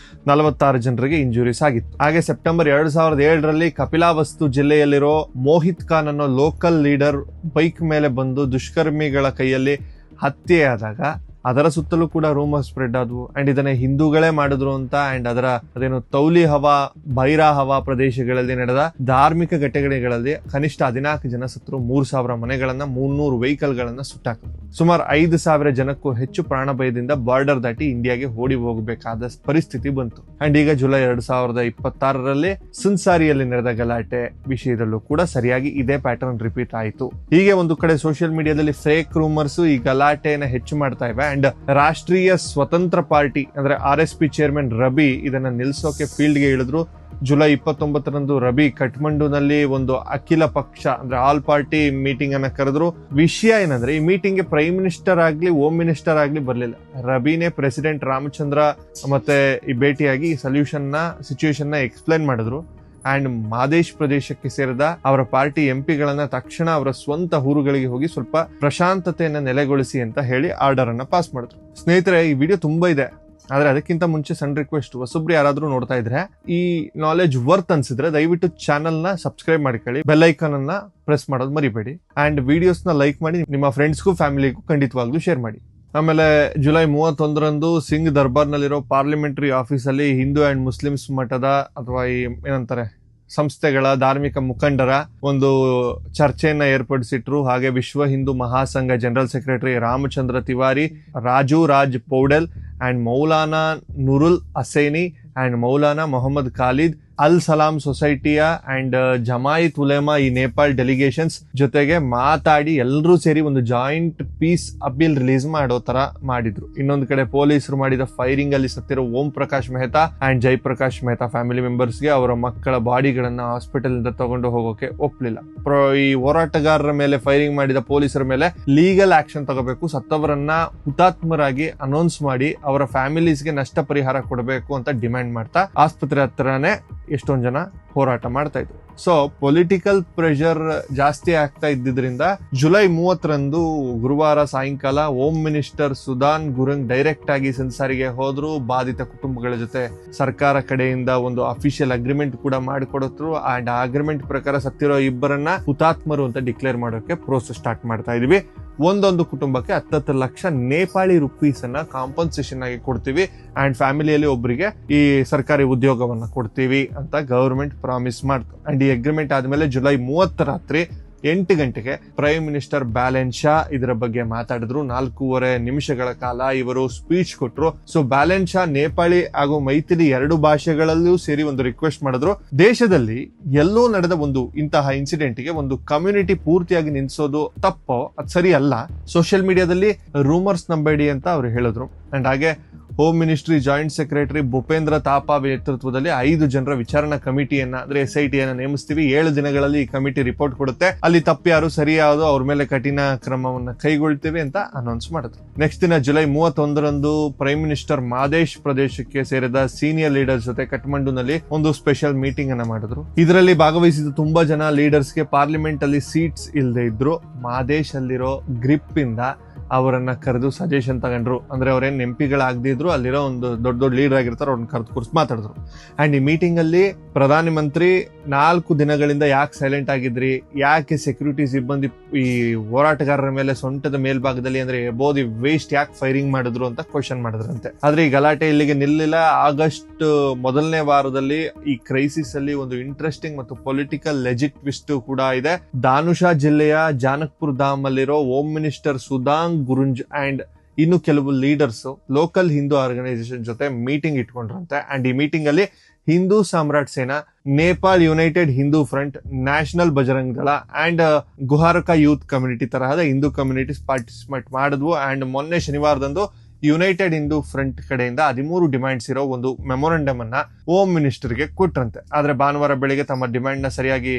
46 ಜನರಿಗೆ ಇಂಜುರೀಸ್ ಆಗಿತ್ತು. ಹಾಗೆ ಸೆಪ್ಟೆಂಬರ್ 2007ರಲ್ಲಿ ಕಪಿಲಾವಸ್ತು ಜಿಲ್ಲೆಯಲ್ಲಿರೋ ಮೋಹಿತ್ ಖಾನ್ ಅನ್ನೋ ಲೋಕಲ್ ಲೀಡರ್ ಬೈಕ್ ಮೇಲೆ ಬಂದು ದುಷ್ಕರ್ಮಿಗಳ ಕೈಯಲ್ಲಿ ಹತ್ಯೆಯಾದಾಗ ಅದರ ಸುತ್ತಲೂ ಕೂಡ ರೂಮರ್ ಸ್ಪ್ರೆಡ್ ಆದವು ಅಂಡ್ ಇದನ್ನ ಹಿಂದೂಗಳೇ ಮಾಡಿದ್ರು ಅಂತ. ಅಂಡ್ ಅದರ ಅದೇನು ತೌಲಿ ಹವಾ ಬೈರಾ ಹವಾ ಪ್ರದೇಶಗಳಲ್ಲಿ ನಡೆದ ಧಾರ್ಮಿಕ ಘಟನೆಗಳಲ್ಲಿ ಕನಿಷ್ಠ 14 ಜನ ಸತ್ರು, 3000 ಮನೆಗಳನ್ನ 300 ವೆಹಿಕಲ್ ಗಳನ್ನ ಸುಟ್ಟಾಕಿದ್ರು. ಸುಮಾರು 5,000 ಜನಕ್ಕೂ ಹೆಚ್ಚು ಪ್ರಾಣ ಭಯದಿಂದ ಬಾರ್ಡರ್ ದಾಟಿ ಇಂಡಿಯಾಗೆ ಓಡಿ ಹೋಗಬೇಕಾದ ಪರಿಸ್ಥಿತಿ ಬಂತು. ಅಂಡ್ ಈಗ ಜುಲೈ 2026ರಲ್ಲಿ ಸುನ್ಸಾರಿಯಲ್ಲಿ ನಡೆದ ಗಲಾಟೆ ವಿಷಯದಲ್ಲೂ ಕೂಡ ಸರಿಯಾಗಿ ಇದೇ ಪ್ಯಾಟರ್ನ್ ರಿಪೀಟ್ ಆಯಿತು. ಹೀಗೆ ಒಂದು ಕಡೆ ಸೋಷಿಯಲ್ ಮೀಡಿಯಾದಲ್ಲಿ ಫೇಕ್ ರೂಮರ್ಸ್ ಈ ಗಲಾಟೆಯನ್ನ ಹೆಚ್ಚು ಮಾಡ್ತಾ ಇವೆ. ಅಂಡ್ ರಾಷ್ಟ್ರೀಯ ಸ್ವತಂತ್ರ ಪಾರ್ಟಿ ಅಂದ್ರೆ RSP ಚೇರ್ಮನ್ ರಬಿ ಇದನ್ನ ನಿಲ್ಸೋಕೆ ಫೀಲ್ಡ್ ಗೆ ಇಳಿದ್ರು. ಜುಲೈ 29ರಂದು ರಬಿ ಕಠ್ಮಂಡುನಲ್ಲಿ ಒಂದು ಅಖಿಲ ಪಕ್ಷ ಅಂದ್ರೆ ಆಲ್ ಪಾರ್ಟಿ ಮೀಟಿಂಗ್ ಅನ್ನ ಕರೆದ್ರು. ವಿಷಯ ಏನಂದ್ರೆ ಈ ಮೀಟಿಂಗ್ ಗೆ ಪ್ರೈಮ್ ಮಿನಿಸ್ಟರ್ ಆಗ್ಲಿ ಹೋಮ್ ಮಿನಿಸ್ಟರ್ ಆಗ್ಲಿ ಬರ್ಲಿಲ್ಲ. ರಬಿನೇ ಪ್ರೆಸಿಡೆಂಟ್ ರಾಮಚಂದ್ರ ಮತ್ತೆ ಈ ಭೇಟಿಯಾಗಿ ಸಿಚುಯೇಷನ್ ನ ಎಕ್ಸ್ಪ್ಲೈನ್ ಮಾಡಿದ್ರು. ಅಂಡ್ ಮಾದೇಶ್ ಪ್ರದೇಶಕ್ಕೆ ಸೇರಿದ ಅವರ ಪಾರ್ಟಿ ಎಂಪಿಗಳನ್ನ ತಕ್ಷಣ ಅವರ ಸ್ವಂತ ಊರುಗಳಿಗೆ ಹೋಗಿ ಸ್ವಲ್ಪ ಪ್ರಶಾಂತತೆಯನ್ನ ನೆಲೆಗೊಳಿಸಿ ಅಂತ ಹೇಳಿ ಆರ್ಡರ್ ಅನ್ನ ಪಾಸ್ ಮಾಡಿದ್ರು. ಸ್ನೇಹಿತರೆ, ಈ ವಿಡಿಯೋ ತುಂಬಾ ಇದೆ, ಆದ್ರೆ ಅದಕ್ಕಿಂತ ಮುಂಚೆ ಸಣ್ಣ ರಿಕ್ವೆಸ್ಟ್, ಹೊಸಬ್ರು ಯಾರಾದ್ರೂ ನೋಡ್ತಾ ಇದ್ರೆ ಈ ನಾಲೆಜ್ ವರ್ತ್ ಅನ್ಸಿದ್ರೆ ದಯವಿಟ್ಟು ಚಾನಲ್ ನ ಸಬ್ಸ್ಕ್ರೈಬ್ ಮಾಡ್ಕೊಳ್ಳಿ, ಬೆಲ್ ಐಕಾನ್ ಅನ್ನ ಪ್ರೆಸ್ ಮಾಡೋದು ಮರಿಬೇಡಿ ಅಂಡ್ ವಿಡಿಯೋಸ್ ನ ಲೈಕ್ ಮಾಡಿ ನಿಮ್ಮ ಫ್ರೆಂಡ್ಸ್ಗೂ ಫ್ಯಾಮಿಲಿಗೂ ಖಂಡಿತವಾಗ್ಲೂ ಶೇರ್ ಮಾಡಿ. ಆಮೇಲೆ ಜುಲೈ 31ರಂದು ಸಿಂಗ್ ದರ್ಬಾರ್ ನಲ್ಲಿರೋ ಪಾರ್ಲಿಮೆಂಟರಿ ಆಫೀಸ್ ಅಲ್ಲಿ ಹಿಂದೂ ಅಂಡ್ ಮುಸ್ಲಿಮ್ಸ್ ಮಠದ ಅಥವಾ ಈ ಏನಂತಾರೆ ಸಂಸ್ಥೆಗಳ ಧಾರ್ಮಿಕ ಮುಖಂಡರ ಒಂದು ಚರ್ಚೆಯನ್ನ ಏರ್ಪಡಿಸಿಟ್ರು. ಹಾಗೆ Vishwa Hindu Mahasangh general secretary Ramchandra Tiwari, Raju Raj Poudel and Maulana Nurul Hussaini and Maulana Mohammad Khalid Al Salam ಸೊಸೈಟಿಯ and ಜಮಾಯಿತ್ ulema ಈ ನೇಪಾಳ್ ಡೆಲಿಗೇಷನ್ಸ್ ಜೊತೆಗೆ ಮಾತಾಡಿ ಎಲ್ಲರೂ ಸೇರಿ ಒಂದು ಜಾಯಿಂಟ್ ಪೀಸ್ ಅಪೀಲ್ ರಿಲೀಸ್ ಮಾಡೋ ತರ ಮಾಡಿದ್ರು. ಇನ್ನೊಂದು ಕಡೆ ಪೊಲೀಸರು ಮಾಡಿದ ಫೈರಿಂಗ್ ಅಲ್ಲಿ ಸತ್ತಿರೋ ಓಂ ಪ್ರಕಾಶ್ ಮೆಹ್ತಾ ಅಂಡ್ ಜಯಪ್ರಕಾಶ್ ಮೆಹ್ತಾ ಫ್ಯಾಮಿಲಿ ಮೆಂಬರ್ಸ್ಗೆ ಅವರ ಮಕ್ಕಳ ಬಾಡಿಗಳನ್ನ ಹಾಸ್ಪಿಟಲ್ ಇಂದ ತಗೊಂಡು ಹೋಗೋಕೆ ಒಪ್ಲಿಲ್ಲ. ಈ ಹೋರಾಟಗಾರರ ಮೇಲೆ ಫೈರಿಂಗ್ ಮಾಡಿದ ಪೊಲೀಸರ ಮೇಲೆ ಲೀಗಲ್ ಆಕ್ಷನ್ ತಗೋಬೇಕು, ಸತ್ತವರನ್ನ ಹುತಾತ್ಮರಾಗಿ ಅನೌನ್ಸ್ ಮಾಡಿ ಅವರ ಫ್ಯಾಮಿಲೀಸ್ಗೆ ನಷ್ಟ ಪರಿಹಾರ ಕೊಡಬೇಕು ಅಂತ ಡಿಮ್ಯಾಂಡ್ ಮಾಡ್ತಾ ಆಸ್ಪತ್ರೆ ಹತ್ರನೇ ಎಷ್ಟೊಂದು ಜನ ಹೋರಾಟ ಮಾಡ್ತಾ ಇದ್ರು. ಸೊ ಪೊಲಿಟಿಕಲ್ ಪ್ರೆಷರ್ ಜಾಸ್ತಿ ಆಗ್ತಾ ಇದ್ದಿದ್ರಿಂದ ಜುಲೈ 30ರಂದು ಗುರುವಾರ ಸಾಯಂಕಾಲ home minister Sudan Gurung direct ಆಗಿ ಸೆನ್ಸಾರಿಗೆ ಹೋದ್ರು. ಬಾಧಿತ ಕುಟುಂಬಗಳ ಜೊತೆ ಸರ್ಕಾರ ಕಡೆಯಿಂದ ಒಂದು ಅಫಿಷಿಯಲ್ ಅಗ್ರಿಮೆಂಟ್ ಕೂಡ ಮಾಡಿಕೊಡುತ್ತರು ಅಂಡ್ ಆ ಅಗ್ರಿಮೆಂಟ್ ಪ್ರಕಾರ ಸತ್ತಿರೋ ಇಬ್ಬರನ್ನ ಹುತಾತ್ಮರು ಅಂತ ಡಿಕ್ಲೇರ್ ಮಾಡೋಕೆ ಪ್ರೋಸೆಸ್ ಸ್ಟಾರ್ಟ್ ಮಾಡ್ತಾ ಇದೀವಿ. ಒಂದೊಂದು ಕುಟುಂಬಕ್ಕೆ 10 ಲಕ್ಷ ನೇಪಾಳಿ ರುಪೀಸ್ ಅನ್ನ ಕಾಂಪನ್ಸೇಷನ್ ಆಗಿ ಕೊಡ್ತೀವಿ ಅಂಡ್ ಫ್ಯಾಮಿಲಿಯಲ್ಲಿ ಒಬ್ಬರಿಗೆ ಈ ಸರ್ಕಾರಿ ಉದ್ಯೋಗವನ್ನ ಕೊಡ್ತೀವಿ ಅಂತ ಗವರ್ಮೆಂಟ್ ಪ್ರಾಮಿಸ್ ಮಾಡ್ತು. ಅಂಡ್ ಈ ಅಗ್ರಿಮೆಂಟ್ ಆದ್ಮೇಲೆ ಜುಲೈ 30 ರಾತ್ರಿ 8 ಗಂಟೆಗೆ ಪ್ರೈಮ್ ಮಿನಿಸ್ಟರ್ ಬ್ಯಾಲೆನ್ ಶಾ ಇದರ ಬಗ್ಗೆ ಮಾತಾಡಿದ್ರು. 4.5 ನಿಮಿಷಗಳ ಕಾಲ ಇವರು ಸ್ಪೀಚ್ ಕೊಟ್ರು. ಸೊ ಬ್ಯಾಲೆನ್ ಶಾ ನೇಪಾಳಿ ಹಾಗೂ ಮೈಥಿಲಿ 2 ಭಾಷೆಗಳಲ್ಲೂ ಸೇರಿ ಒಂದು ರಿಕ್ವೆಸ್ಟ್ ಮಾಡಿದ್ರು. ದೇಶದಲ್ಲಿ ಎಲ್ಲೋ ನಡೆದ ಒಂದು ಇಂತಹ ಇನ್ಸಿಡೆಂಟ್ ಗೆ ಒಂದು ಕಮ್ಯುನಿಟಿ ಪೂರ್ತಿಯಾಗಿ ನಿಲ್ಸೋದು ತಪ್ಪೋ ಅದು ಸರಿ ಅಲ್ಲ, ಸೋಷಿಯಲ್ ಮೀಡಿಯಾದಲ್ಲಿ ರೂಮರ್ಸ್ ನಂಬೇಡಿ ಅಂತ ಅವ್ರು ಹೇಳಿದ್ರು. ಅಂಡ್ ಹಾಗೆ home ministry joint secretary Bhupendra Thapa ನೇತೃತ್ವದಲ್ಲಿ 5 ಜನರ ವಿಚಾರಣಾ ಕಮಿಟಿಯನ್ನ ಅಂದ್ರೆ SIT ಅನ್ನ ನೇಮಿಸ್ತೀವಿ. 7 ದಿನಗಳಲ್ಲಿ ಈ ಕಮಿಟಿ ರಿಪೋರ್ಟ್ ಕೊಡುತ್ತೆ. ಅಲ್ಲಿ ತಪ್ಪು ಯಾರು ಸರಿ ಯಾವುದು ಅವ್ರ ಮೇಲೆ ಕಠಿಣ ಕ್ರಮವನ್ನ ಕೈಗೊಳ್ತೀವಿ ಅಂತ ಅನೌನ್ಸ್ ಮಾಡಿದ್ರು. ನೆಕ್ಸ್ಟ್ ದಿನ ಜುಲೈ 31ರಂದು ಪ್ರೈಮ್ ಮಿನಿಸ್ಟರ್ ಮಾದೇಶ್ ಪ್ರದೇಶಕ್ಕೆ ಸೇರಿದ ಸೀನಿಯರ್ ಲೀಡರ್ಸ್ ಜೊತೆ ಕಠ್ಮಂಡುನಲ್ಲಿ ಒಂದು ಸ್ಪೆಷಲ್ ಮೀಟಿಂಗ್ ಅನ್ನ ಮಾಡಿದ್ರು. ಇದರಲ್ಲಿ ಭಾಗವಹಿಸಿದ ತುಂಬಾ ಜನ ಲೀಡರ್ಸ್ಗೆ ಪಾರ್ಲಿಮೆಂಟ್ ಅಲ್ಲಿ ಸೀಟ್ಸ್ ಇಲ್ಲದೆ ಇದ್ರು. ಮಾದೇಶ್ ಅಲ್ಲಿರೋ ಗ್ರಿಪ್ ಇಂದ ಅವರನ್ನ ಕರೆದು ಸಜೆಷನ್ ತಗೊಂಡ್ರು. ಅಂದ್ರೆ ಅವ್ರೇನ್ ಎಂಪಿಗಳಾಗದಿದ್ರು ಅಲ್ಲಿರೋ ಒಂದು ದೊಡ್ಡ ಲೀಡರ್ ಆಗಿರ್ತಾರೆ, ಅವ್ರನ್ನ ಕರೆದು ಕೂರಿಸಿ ಮಾತಾಡಿದ್ರು. ಅಂಡ್ ಈ ಮೀಟಿಂಗ್ ಅಲ್ಲಿ ಪ್ರಧಾನಿ ಮಂತ್ರಿ 4 ದಿನಗಳಿಂದ ಯಾಕೆ ಸೈಲೆಂಟ್ ಆಗಿದ್ರಿ, ಯಾಕೆ ಸೆಕ್ಯೂರಿಟಿ ಸಿಬ್ಬಂದಿ ಈ ಹೋರಾಟಗಾರರ ಮೇಲೆ ಸೊಂಟದ ಮೇಲ್ಭಾಗದಲ್ಲಿ ಅಂದ್ರೆ ಬೋದಿ ವೇಸ್ಟ್ ಯಾಕೆ ಫೈರಿಂಗ್ ಮಾಡಿದ್ರು ಅಂತ ಕ್ವಶನ್ ಮಾಡಿದ್ರಂತೆ. ಆದ್ರೆ ಈ ಗಲಾಟೆ ಇಲ್ಲಿಗೆ ನಿಲ್ಲಿಲ್ಲ. ಆಗಸ್ಟ್ ಮೊದಲನೇ ವಾರದಲ್ಲಿ ಈ ಕ್ರೈಸಿಸ್ ಅಲ್ಲಿ ಒಂದು ಇಂಟ್ರೆಸ್ಟಿಂಗ್ ಮತ್ತು ಪೊಲಿಟಿಕಲ್ ಲೆಜಿಟ್ ಟ್ವಿಸ್ಟ್ ಕೂಡ ಇದೆ. ದಾನುಷಾ ಜಿಲ್ಲೆಯ ಜಾನಕ್ಪುರ್ ಧಾಮ್ ಅಲ್ಲಿರೋ ಹೋಮ್ ಮಿನಿಸ್ಟರ್ ಸುದಾಂಗ್ ಗುರುಂಜ್ ಅಂಡ್ ಇನ್ನು ಕೆಲವು ಲೀಡರ್ಸ್ ಲೋಕಲ್ ಹಿಂದೂ ಆರ್ಗನೈಸೇಷನ್ ಜೊತೆ ಮೀಟಿಂಗ್ ಇಟ್ಕೊಂಡ್ರಂತೆ. ಅಂಡ್ ಈ ಮೀಟಿಂಗ್ ಅಲ್ಲಿ ಹಿಂದೂ ಸಾಮ್ರಾಟ್ ಸೇನಾ, Nepal United Hindu front, national Bajrang ದಳ ಅಂಡ್ ಗುಹಾರಕ ಯೂತ್ ಕಮ್ಯುನಿಟಿ ತರಹದ ಹಿಂದೂ ಕಮ್ಯುನಿಟೀಸ್ ಪಾರ್ಟಿಸಿಪೇಟ್ ಮಾಡಿದ್ವು. ಅಂಡ್ ಮೊನ್ನೆ ಶನಿವಾರದಂದು ಯುನೈಟೆಡ್ ಹಿಂದೂ ಫ್ರಂಟ್ ಕಡೆಯಿಂದ 13 ಡಿಮ್ಯಾಂಡ್ಸ್ ಇರೋ ಒಂದು ಮೆಮೊರಂಡಮ್ ಅನ್ನ ಹೋಮ್ ಮಿನಿಸ್ಟರ್ಗೆ ಕೊಟ್ರಂತೆ. ಆದ್ರೆ ಭಾನುವಾರ ಬೆಳಿಗ್ಗೆ ತಮ್ಮ ಡಿಮ್ಯಾಂಡ್ ನ ಸರಿಯಾಗಿ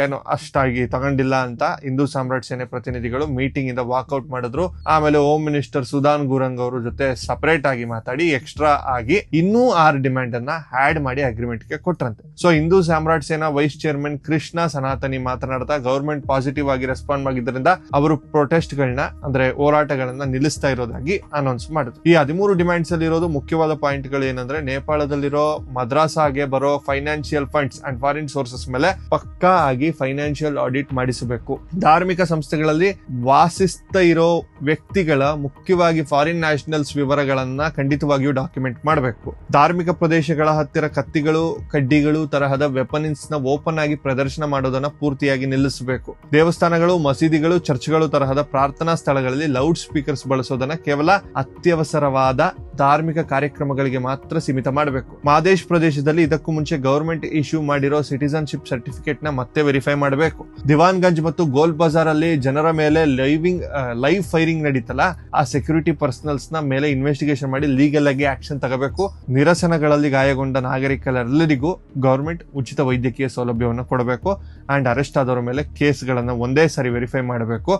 ಏನು ಅಷ್ಟಾಗಿ ತಗೊಂಡಿಲ್ಲ ಅಂತ ಹಿಂದೂ ಸಾಮ್ರಾಟ್ ಸೇನೆ ಪ್ರತಿನಿಧಿಗಳು ಮೀಟಿಂಗ್ ಇಂದ ವಾಕ್ಔಟ್ ಮಾಡಿದ್ರು. ಆಮೇಲೆ ಹೋಮ್ ಮಿನಿಸ್ಟರ್ ಸುದಾನ್ ಗುರಂಗ್ ಅವರು ಜೊತೆ ಸಪರೇಟ್ ಆಗಿ ಮಾತಾಡಿ ಎಕ್ಸ್ಟ್ರಾ ಆಗಿ ಇನ್ನೂ 6 ಡಿಮ್ಯಾಂಡ್ ಅನ್ನ ಆಡ್ ಮಾಡಿ ಅಗ್ರಿಮೆಂಟ್ ಗೆ ಕೊಟ್ರಂತೆ. ಸೊ ಹಿಂದೂ ಸಾಮ್ರಾಟ್ ಸೇನಾ ವೈಸ್ ಚೇರ್ಮನ್ ಕೃಷ್ಣ ಸನಾತನಿ ಮಾತನಾಡ್ತಾ ಗವರ್ಮೆಂಟ್ ಪಾಸಿಟಿವ್ ಆಗಿ ರೆಸ್ಪಾಂಡ್ ಆಗಿದ್ದರಿಂದ ಅವರು ಪ್ರೊಟೆಸ್ಟ್ ಗಳನ್ನ ಅಂದ್ರೆ ಹೋರಾಟಗಳನ್ನ ನಿಲ್ಲಿಸ್ತಾ ಇರೋದಾಗಿ ಅನೌನ್ಸ್ ಮಾಡಿದ್ರು. ಈ 13 ಡಿಮ್ಯಾಂಡ್ಸ್ ಅಲ್ಲಿ ಇರೋದು ಮುಖ್ಯವಾದ ಪಾಯಿಂಟ್ ಗಳು ಏನಂದ್ರೆ ನೇಪಾಳದಲ್ಲಿರೋ ಮದ್ರಾಸಾಗೆ ಬರೋ financial funds and foreign sources ಮೇಲೆ ಪಕ್ಕಾ ಆಗಿ ಫೈನಾನ್ಷಿಯಲ್ ಆಡಿಟ್ ಮಾಡಿಸಬೇಕು. ಧಾರ್ಮಿಕ ಸಂಸ್ಥೆಗಳಲ್ಲಿ ವಾಸಿಸ್ತಾ ಇರೋ ವ್ಯಕ್ತಿಗಳ ಮುಖ್ಯವಾಗಿ ಫಾರಿನ್ ನ್ಯಾಷನಲ್ಸ್ ವಿವರಗಳನ್ನ ಖಂಡಿತವಾಗಿಯೂ ಡಾಕ್ಯುಮೆಂಟ್ ಮಾಡಬೇಕು. ಧಾರ್ಮಿಕ ಪ್ರದೇಶಗಳ ಹತ್ತಿರ ಕತ್ತಿಗಳು, ಕಡ್ಡಿಗಳು ತರಹದ ವೆಪನ್ಸ್ ನ ಓಪನ್ ಆಗಿ ಪ್ರದರ್ಶನ ಮಾಡೋದನ್ನ ಪೂರ್ತಿಯಾಗಿ ನಿಲ್ಲಿಸಬೇಕು. ದೇವಸ್ಥಾನಗಳು, ಮಸೀದಿಗಳು, ಚರ್ಚ್ಗಳು ತರಹದ ಪ್ರಾರ್ಥನಾ ಸ್ಥಳಗಳಲ್ಲಿ ಲೌಡ್ ಸ್ಪೀಕರ್ಸ್ ಬಳಸೋದನ್ನ ಕೇವಲ ಅತ್ಯವಸರವಾದ ಧಾರ್ಮಿಕ ಕಾರ್ಯಕ್ರಮಗಳಿಗೆ ಮಾತ್ರ ಸೀಮಿತ ಮಾಡಬೇಕು. ಮಾದೇಶ್ ಪ್ರದೇಶದಲ್ಲಿ ಇದಕ್ಕೂ ಮುಂಚೆ ಗವರ್ಮೆಂಟ್ ಇಶ್ಯೂ ಮಾಡಿರೋ ಸಿಟಿಸನ್ಶಿಪ್ ಸರ್ಟಿಫಿಕೇಟ್ ನ ಮತ್ತೆ ವೆರಿಫೈ ಮಾಡಬೇಕು. ದಿವಾನ್ಗಂಜ್ ಮತ್ತು ಗೋಲ್ ಬಜಾರ್ ಅಲ್ಲಿ ಜನರ ಮೇಲೆ ಲೈವ್ ಫೈರಿಂಗ್ ನಡೀತಲ್ಲ, ಆ ಸೆಕ್ಯೂರಿಟಿ ಪರ್ಸನಲ್ಸ್ ನ ಮೇಲೆ ಇನ್ವೆಸ್ಟಿಗೇಷನ್ ಮಾಡಿ ಲೀಗಲ್ ಆಗಿ ಆಕ್ಷನ್ ತಗೋಬೇಕು. ನಿರಸನಗಳಲ್ಲಿ ಗಾಯಗೊಂಡ ನಾಗರಿಕರೆಲ್ಲರಿಗೂ ಗವರ್ಮೆಂಟ್ ಉಚಿತ ವೈದ್ಯಕೀಯ ಸೌಲಭ್ಯವನ್ನು ಕೊಡಬೇಕು. ಅಂಡ್ ಅರೆಸ್ಟ್ ಆದವರ ಮೇಲೆ ಕೇಸ್ಗಳನ್ನ ಒಂದೇ ಸಾರಿ ವೆರಿಫೈ ಮಾಡಬೇಕು.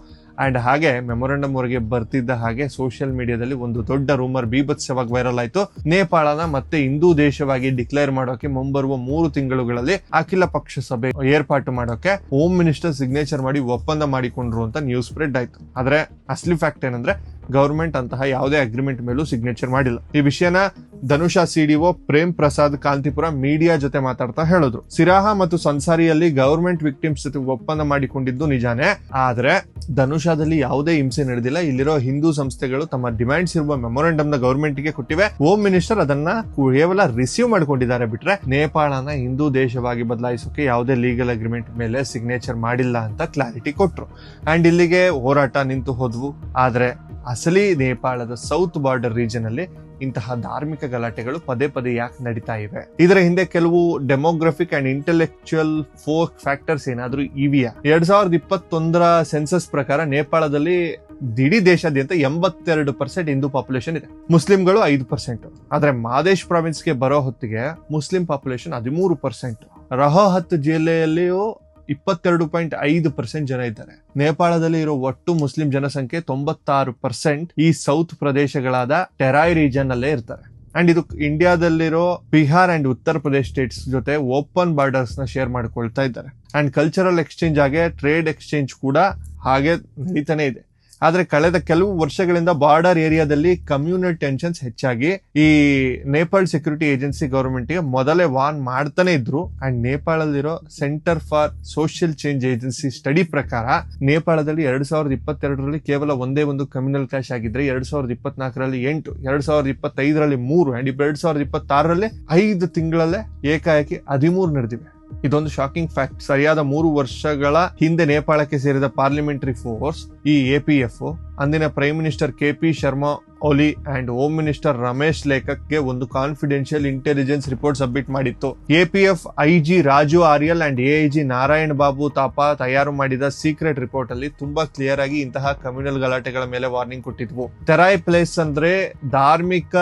ಅಂಡ್ ಹಾಗೆ ಮೆಮೊರಂಡಮ್ ವರೆಗೆ ಬರ್ತಿದ್ದ ಹಾಗೆ ಸೋಷಿಯಲ್ ಮೀಡಿಯಾದಲ್ಲಿ ಒಂದು ದೊಡ್ಡ ರೂಮರ್ ಬೀಭತ್ಸವಾಗಿ ವೈರಲ್ ಆಯ್ತು. ನೇಪಾಳನ ಮತ್ತೆ ಹಿಂದೂ ದೇಶವಾಗಿ ಡಿಕ್ಲೇರ್ ಮಾಡೋಕೆ ಮುಂಬರುವ 3 ತಿಂಗಳುಗಳಲ್ಲಿ ಅಖಿಲ ಪಕ್ಷ ಸಭೆ ಏರ್ಪಾಟು ಮಾಡೋಕೆ ಹೋಮ್ ಮಿನಿಸ್ಟರ್ ಸಿಗ್ನೇಚರ್ ಮಾಡಿ ಒಪ್ಪಂದ ಮಾಡಿಕೊಂಡ್ರು ಅಂತ ನ್ಯೂಸ್ ಸ್ಪ್ರೆಡ್ ಆಯ್ತು. ಆದ್ರೆ ಅಸಲಿ ಫ್ಯಾಕ್ಟ್ ಏನಂದ್ರೆ ಗವರ್ಮೆಂಟ್ ಅಂತಹ ಯಾವುದೇ ಅಗ್ರಿಮೆಂಟ್ ಮೇಲೂ ಸಿಗ್ನೇಚರ್ ಮಾಡಿಲ್ಲ. ಈ ವಿಷಯನ ಧನುಷಾ ಸಿಡಿಒ ಪ್ರೇಮ್ ಪ್ರಸಾದ್ ಕಾಂತಿಪುರ ಮೀಡಿಯಾ ಜೊತೆ ಮಾತಾಡ್ತಾ ಹೇಳಿದ್ರು. ಸಿರಾಹ ಮತ್ತು ಸನ್ಸಾರಿಯಲ್ಲಿ ಗವರ್ಮೆಂಟ್ ವಿಕ್ಟಿಮ್ಸ್ ಜೊತೆ ಒಪ್ಪಂದ ಮಾಡಿಕೊಂಡಿದ್ದು ನಿಜಾನೇ, ಆದ್ರೆ ಧನುಷಾದಲ್ಲಿ ಯಾವುದೇ ಹಿಂಸೆ ನಡೆದಿಲ್ಲ. ಇಲ್ಲಿರೋ ಹಿಂದೂ ಸಂಸ್ಥೆಗಳು ತಮ್ಮ ಡಿಮ್ಯಾಂಡ್ಸ್ ಇರುವ ಮೆಮೊರಂಡಮ್ ನ ಗವರ್ಮೆಂಟ್ ಗೆ ಕೊಟ್ಟಿವೆ. ಹೋಮ್ ಮಿನಿಸ್ಟರ್ ಅದನ್ನ ಕೇವಲ ರಿಸೀವ್ ಮಾಡ್ಕೊಂಡಿದ್ದಾರೆ ಬಿಟ್ರೆ ನೇಪಾಳನ ಹಿಂದೂ ದೇಶವಾಗಿ ಬದಲಾಯಿಸೋಕೆ ಯಾವುದೇ ಲೀಗಲ್ ಅಗ್ರಿಮೆಂಟ್ ಮೇಲೆ ಸಿಗ್ನೇಚರ್ ಮಾಡಿಲ್ಲ ಅಂತ ಕ್ಲಾರಿಟಿ ಕೊಟ್ರು. ಅಂಡ್ ಇಲ್ಲಿಗೆ ಹೋರಾಟ ನಿಂತು ಹೋದ್ವು. ಆದ್ರೆ ಅಸಲಿ ನೇಪಾಳದ ಸೌತ್ ಬಾರ್ಡರ್ ರೀಜನ್ ಅಲ್ಲಿ ಇಂತಹ ಧಾರ್ಮಿಕ ಗಲಾಟೆಗಳು ಪದೇ ಪದೇ ಯಾಕೆ ನಡೀತಾ ಇವೆ? ಇದರ ಹಿಂದೆ ಕೆಲವು demographic and intellectual fork factors ಏನಾದ್ರೂ ಇವೆಯಾ? 2021 ಸೆನ್ಸಸ್ ಪ್ರಕಾರ ನೇಪಾಳದಲ್ಲಿ ಇಡೀ ದೇಶಾದ್ಯಂತ 82% ಹಿಂದೂ ಪಾಪ್ಯುಲೇಷನ್ ಇದೆ. ಮುಸ್ಲಿಂಗಳು 5%. ಆದ್ರೆ ಮಾದೇಶ್ ಪ್ರಾವಿನ್ಸ್ಗೆ ಬರೋ ಹೊತ್ತಿಗೆ ಮುಸ್ಲಿಂ ಪಾಪ್ಯುಲೇಷನ್ 13%. ರಹೋಹತ್ ಜಿಲ್ಲೆಯಲ್ಲಿಯೂ 22.5% ಜನ ಇದ್ದಾರೆ. ನೇಪಾಳದಲ್ಲಿ ಇರೋ ಒಟ್ಟು ಮುಸ್ಲಿಂ ಜನಸಂಖ್ಯೆ 96% ಈ ಸೌತ್ ಪ್ರದೇಶಗಳಾದ ಟೆರಾಯ್ ರೀಜನ್ ಅಲ್ಲೇ ಇರ್ತಾರೆ. ಅಂಡ್ ಇದು ಇಂಡಿಯಾದಲ್ಲಿರೋ ಬಿಹಾರ್ ಅಂಡ್ ಉತ್ತರ ಪ್ರದೇಶ್ ಸ್ಟೇಟ್ಸ್ ಜೊತೆ ಓಪನ್ ಬಾರ್ಡರ್ಸ್ ನ ಶೇರ್ ಮಾಡ್ಕೊಳ್ತಾ ಇದ್ದಾರೆ. ಅಂಡ್ ಕಲ್ಚರಲ್ ಎಕ್ಸ್ಚೇಂಜ್ ಹಾಗೆ ಟ್ರೇಡ್ ಎಕ್ಸ್ಚೇಂಜ್ ಕೂಡ ಹಾಗೆ ನಡೀತಾನೆ ಇದೆ. ಆದ್ರೆ ಕಳೆದ ಕೆಲವು ವರ್ಷಗಳಿಂದ ಬಾರ್ಡರ್ ಏರಿಯಾದಲ್ಲಿ ಕಮ್ಯುನಲ್ ಟೆನ್ಷನ್ಸ್ ಹೆಚ್ಚಾಗಿ ಈ ನೇಪಾಳ ಸೆಕ್ಯೂರಿಟಿ ಏಜೆನ್ಸಿ ಗವರ್ಮೆಂಟ್ ಗೆ ಮೊದಲೇ ವಾರ್ನ್ ಮಾಡ್ತಾನೆ ಇದ್ರು. ಅಂಡ್ ನೇಪಾಳದಲ್ಲಿರೋ centre for social change agency study ಪ್ರಕಾರ ನೇಪಾಳದಲ್ಲಿ 2022ರಲ್ಲಿ ಕೇವಲ ಒಂದೇ ಒಂದು ಕಮ್ಯುನಲ್ ಕ್ಲಾಶ್ ಆಗಿದ್ರೆ 2024ರಲ್ಲಿ 8, 2025ರಲ್ಲಿ 3 ಅಂಡ್ 2026ರಲ್ಲಿ 5 ತಿಂಗಳಲ್ಲೇ ಏಕಾಏಕಿ 13 ನಡೆದಿವೆ. ಇದೊಂದು ಶಾಕಿಂಗ್ ಫ್ಯಾಕ್ಟ್. ಸರಿಯಾದ 3 ವರ್ಷಗಳ ಹಿಂದೆ ನೇಪಾಳಕ್ಕೆ ಸೇರಿದ ಪಾರ್ಲಿಮೆಂಟರಿ ಫೋರ್ಸ್ ಈ APF ಅಂದಿನ prime minister KP Sharma Oli and home minister Ramesh ಲೇಖಕ್ಗೆ ಒಂದು ಕಾನ್ಫಿಡೆನ್ಷಿಯಲ್ ಇಂಟೆಲಿಜೆನ್ಸ್ ರಿಪೋರ್ಟ್ ಸಬ್ಮಿಟ್ ಮಾಡಿತ್ತು. APF IG Raju Aryal and AIG Narayan Babu Thapa ತಯಾರು ಮಾಡಿದ ಸೀಕ್ರೆಟ್ ರಿಪೋರ್ಟ್ ಅಲ್ಲಿ ತುಂಬಾ ಕ್ಲಿಯರ್ ಆಗಿ ಇಂತಹ ಕಮ್ಯುನಲ್ ಗಲಾಟೆಗಳ ಮೇಲೆ ವಾರ್ನಿಂಗ್ ಕೊಟ್ಟಿದ್ವು. ತೆರಾಯ್ ಪ್ಲೇಸ್ ಅಂದ್ರೆ ಧಾರ್ಮಿಕ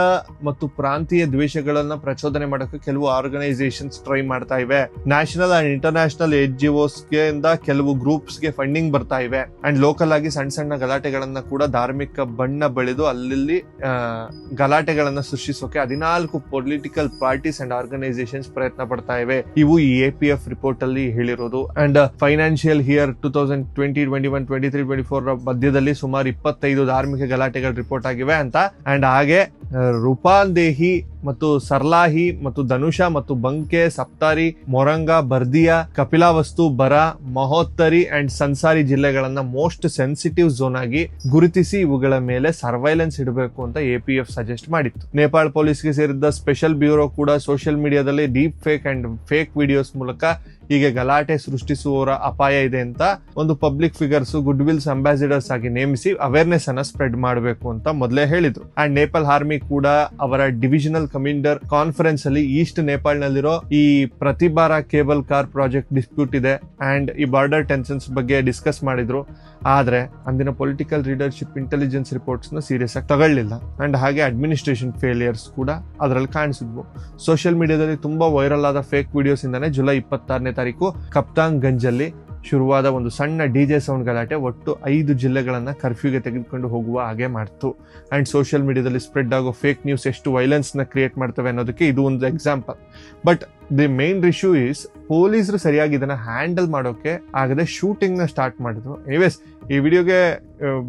ಮತ್ತು ಪ್ರಾಂತೀಯ ದ್ವೇಷಗಳನ್ನ ಪ್ರಚೋದನೆ ಮಾಡೋಕೆ ಕೆಲವು ಆರ್ಗನೈಸೇಷನ್ಸ್ ಟ್ರೈ ಮಾಡ್ತಾ ಇವೆ. ನ್ಯಾಷನಲ್ ಅಂಡ್ ಇಂಟರ್ನ್ಯಾಷನಲ್ NGOs ಗೆಂದ ಕೆಲವು ಗ್ರೂಪ್ಸ್ ಗೆ ಫಂಡಿಂಗ್ ಬರ್ತಾ ಇವೆ. ಅಂಡ್ ಲೋಕಲ್ ಆಗಿ ಸಣ್ಣ ಸಣ್ಣ ಗಲಾಟೆಗಳನ್ನ ಕೂಡ ಧಾರ್ಮಿಕ ಬಣ್ಣ ಬೆಳೆದು ಅಲ್ಲಿ ಗಲಾಟೆಗಳನ್ನ ಸೃಷ್ಟಿಸೋಕೆ 14 ಪೊಲಿಟಿಕಲ್ ಪಾರ್ಟೀಸ್ ಅಂಡ್ ಆರ್ಗನೈಸೇಷನ್ಸ್ ಪ್ರಯತ್ನ ಪಡ್ತಾ ಇವೆ. ಇವು ಈ APF ರಿಪೋರ್ಟ್ ಅಲ್ಲಿ ಹೇಳಿರೋದು. ಅಂಡ್ ಫೈನಾನ್ಷಿಯಲ್ ಇಯರ್ 2020, 21, 23, 24 ಮಧ್ಯದಲ್ಲಿ ಸುಮಾರು 25 ಧಾರ್ಮಿಕ ಗಲಾಟೆಗಳು ರಿಪೋರ್ಟ್ ಆಗಿವೆ ಅಂತ. ಅಂಡ್ ಹಾಗೆ ರೂಪಾಲ್ದೇಹಿ ಮತ್ತು ಸರ್ಲಾಹಿ ಮತ್ತು ಧನುಷಾ ಮತ್ತು ಬಂಕೆ, ಸಪ್ತಾರಿ, ಮೊರಂಗ, ಬರ್ದಿಯಾ, ಕಪಿಲಾವಸ್ತು, ಬರಾ, ಮಹೋತ್ತರಿ ಅಂಡ್ ಸನ್ಸಾರಿ ಜಿಲ್ಲೆಗಳನ್ನ ಮೋಸ್ಟ್ ಸೆನ್ಸಿಟಿವ್ ಸೆನ್ಸಿಟಿವ್ ಝೋನ್ ಆಗಿ ಗುರುತಿಸಿ ಇವುಗಳ ಮೇಲೆ ಸರ್ವೈಲೆನ್ಸ್ ಇಡಬೇಕು ಅಂತ APF ಸಜೆಸ್ಟ್ ಮಾಡಿತ್ತು. ನೇಪಾಳ ಪೊಲೀಸ್ಗೆ ಸೇರಿದ್ದ ಸ್ಪೆಷಲ್ ಬ್ಯೂರೋ ಕೂಡ ಸೋಷಿಯಲ್ ಮೀಡಿಯಾದಲ್ಲಿ deep fake and fake videos ಮೂಲಕ ಹೀಗೆ ಗಲಾಟೆ ಸೃಷ್ಟಿಸುವವರ ಅಪಾಯ ಇದೆ ಅಂತ ಒಂದು public figures good wills ambassadors ಆಗಿ ನೇಮಿಸಿ ಅವೇರ್ನೆಸ್ ಅನ್ನ ಸ್ಪ್ರೆಡ್ ಮಾಡಬೇಕು ಅಂತ ಮೊದಲೇ ಹೇಳಿದ್ರು. ಅಂಡ್ ನೇಪಾಲ್ ಆರ್ಮಿ ಕೂಡ ಅವರ ಡಿವಿಷನಲ್ ಕಮಾಂಡರ್ ಕಾನ್ಫರೆನ್ಸ್ ಅಲ್ಲಿ ಈಸ್ಟ್ ನೇಪಾಳ ನಲ್ಲಿರೋ ಈ ಪ್ರತಿಬಾರ ಕೇಬಲ್ ಕಾರ್ ಪ್ರಾಜೆಕ್ಟ್ ಡಿಸ್ಪ್ಯೂಟ್ ಇದೆ ಅಂಡ್ ಈ ಬಾರ್ಡರ್ ಟೆನ್ಷನ್ಸ್ ಬಗ್ಗೆ ಡಿಸ್ಕಸ್ ಮಾಡಿದ್ರು. ಆದ್ರೆ ಅಂದಿನ ಪೊಲಿಟಿಕಲ್ ಲೀಡರ್ಶಿಪ್ ಇಂಟೆಲಿಜೆನ್ಸ್ ರಿಪೋರ್ಟ್ಸ್ ನ ಸೀರಿಯಸ್ ಆಗಿ ತಗೊಳ್ಳಿಲ್ಲ. ಅಂಡ್ ಹಾಗೆ ಅಡ್ಮಿನಿಸ್ಟ್ರೇಷನ್ ಫೇಲಿಯರ್ಸ್ ಕೂಡ ಅದರಲ್ಲಿ ಕಾಣಿಸಿದ್ವು. ಸೋಷಿಯಲ್ ಮೀಡಿಯಾದಲ್ಲಿ ತುಂಬಾ ವೈರಲ್ ಆದ ಫೇಕ್ ವಿಡಿಯೋಸ್ ಇಂದಾನೆ ಜುಲೈ 26ನೇ ತಾರೀಕು ಕಪ್ತಾಂಗ್ ಗಂಜ್ ಅಲ್ಲಿ ಶುರುವಾದ ಒಂದು ಸಣ್ಣ DJ ಸೌಂಡ್ ಗಲಾಟೆ ಒಟ್ಟು 5 ಜಿಲ್ಲೆಗಳನ್ನ ಕರ್ಫ್ಯೂಗೆ ತೆಗೆದುಕೊಂಡು ಹೋಗುವ ಹಾಗೆ ಮಾಡ್ತು. ಅಂಡ್ ಸೋಷಿಯಲ್ ಮೀಡಿಯಾದಲ್ಲಿ ಸ್ಪ್ರೆಡ್ ಆಗೋ ಫೇಕ್ ನ್ಯೂಸ್ ಎಷ್ಟು ವೈಲೆನ್ಸ್ ನ ಕ್ರಿಯೇಟ್ ಮಾಡ್ತವೆ ಅನ್ನೋದಕ್ಕೆ ಇದು ಒಂದು example. But the main issue is ಪೊಲೀಸರು ಸರಿಯಾಗಿ ಇದನ್ನ ಹ್ಯಾಂಡಲ್ ಮಾಡೋಕೆ ಆಗದೆ ಶೂಟಿಂಗ್ ನ ಸ್ಟಾರ್ಟ್ ಮಾಡಿದ್ರು. ಎನಿವೇಸ್ ಈ ವಿಡಿಯೋಗೆ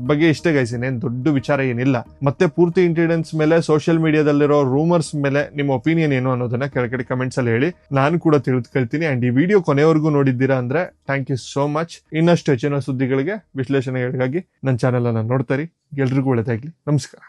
ಬಗ್ಗೆ ಇಷ್ಟೇ ಗೈಸ್, ಏನ್ ದೊಡ್ಡ ವಿಚಾರ ಏನಿಲ್ಲ. ಮತ್ತೆ ಪೂರ್ತಿ ಇಂಟೆಲಿಜೆನ್ಸ್ ಮೇಲೆ ಸೋಷಿಯಲ್ ಮೀಡಿಯಾದಲ್ಲಿರೋ ರೂಮರ್ಸ್ ಮೇಲೆ ನಿಮ್ಮ ಒಪಿನಿಯನ್ ಏನು ಅನ್ನೋದನ್ನ ಕೆಳಗಡೆ ಕಮೆಂಟ್ಸ್ ಅಲ್ಲಿ ಹೇಳಿ, ನಾನು ಕೂಡ ತಿಳಿದುಕೊಳ್ತೀನಿ. ಅಂಡ್ ಈ ವಿಡಿಯೋ ಕೊನೆವರೆಗೂ ನೋಡಿದ್ದೀರಾ ಅಂದ್ರೆ ಥ್ಯಾಂಕ್ ಯು ಸೋ ಮಚ್. ಇನ್ನಷ್ಟು ಹೆಚ್ಚಿನ ಸುದ್ದಿಗಳಿಗೆ ವಿಶ್ಲೇಷಣೆಗಳಿಗಾಗಿ ನನ್ನ ಚಾನೆಲ್ ಅನ್ನ ನೋಡ್ತಾರೆ. ಎಲ್ರಿಗೂ ಒಳ್ಳೆದಾಗ್ಲಿ. ನಮಸ್ಕಾರ.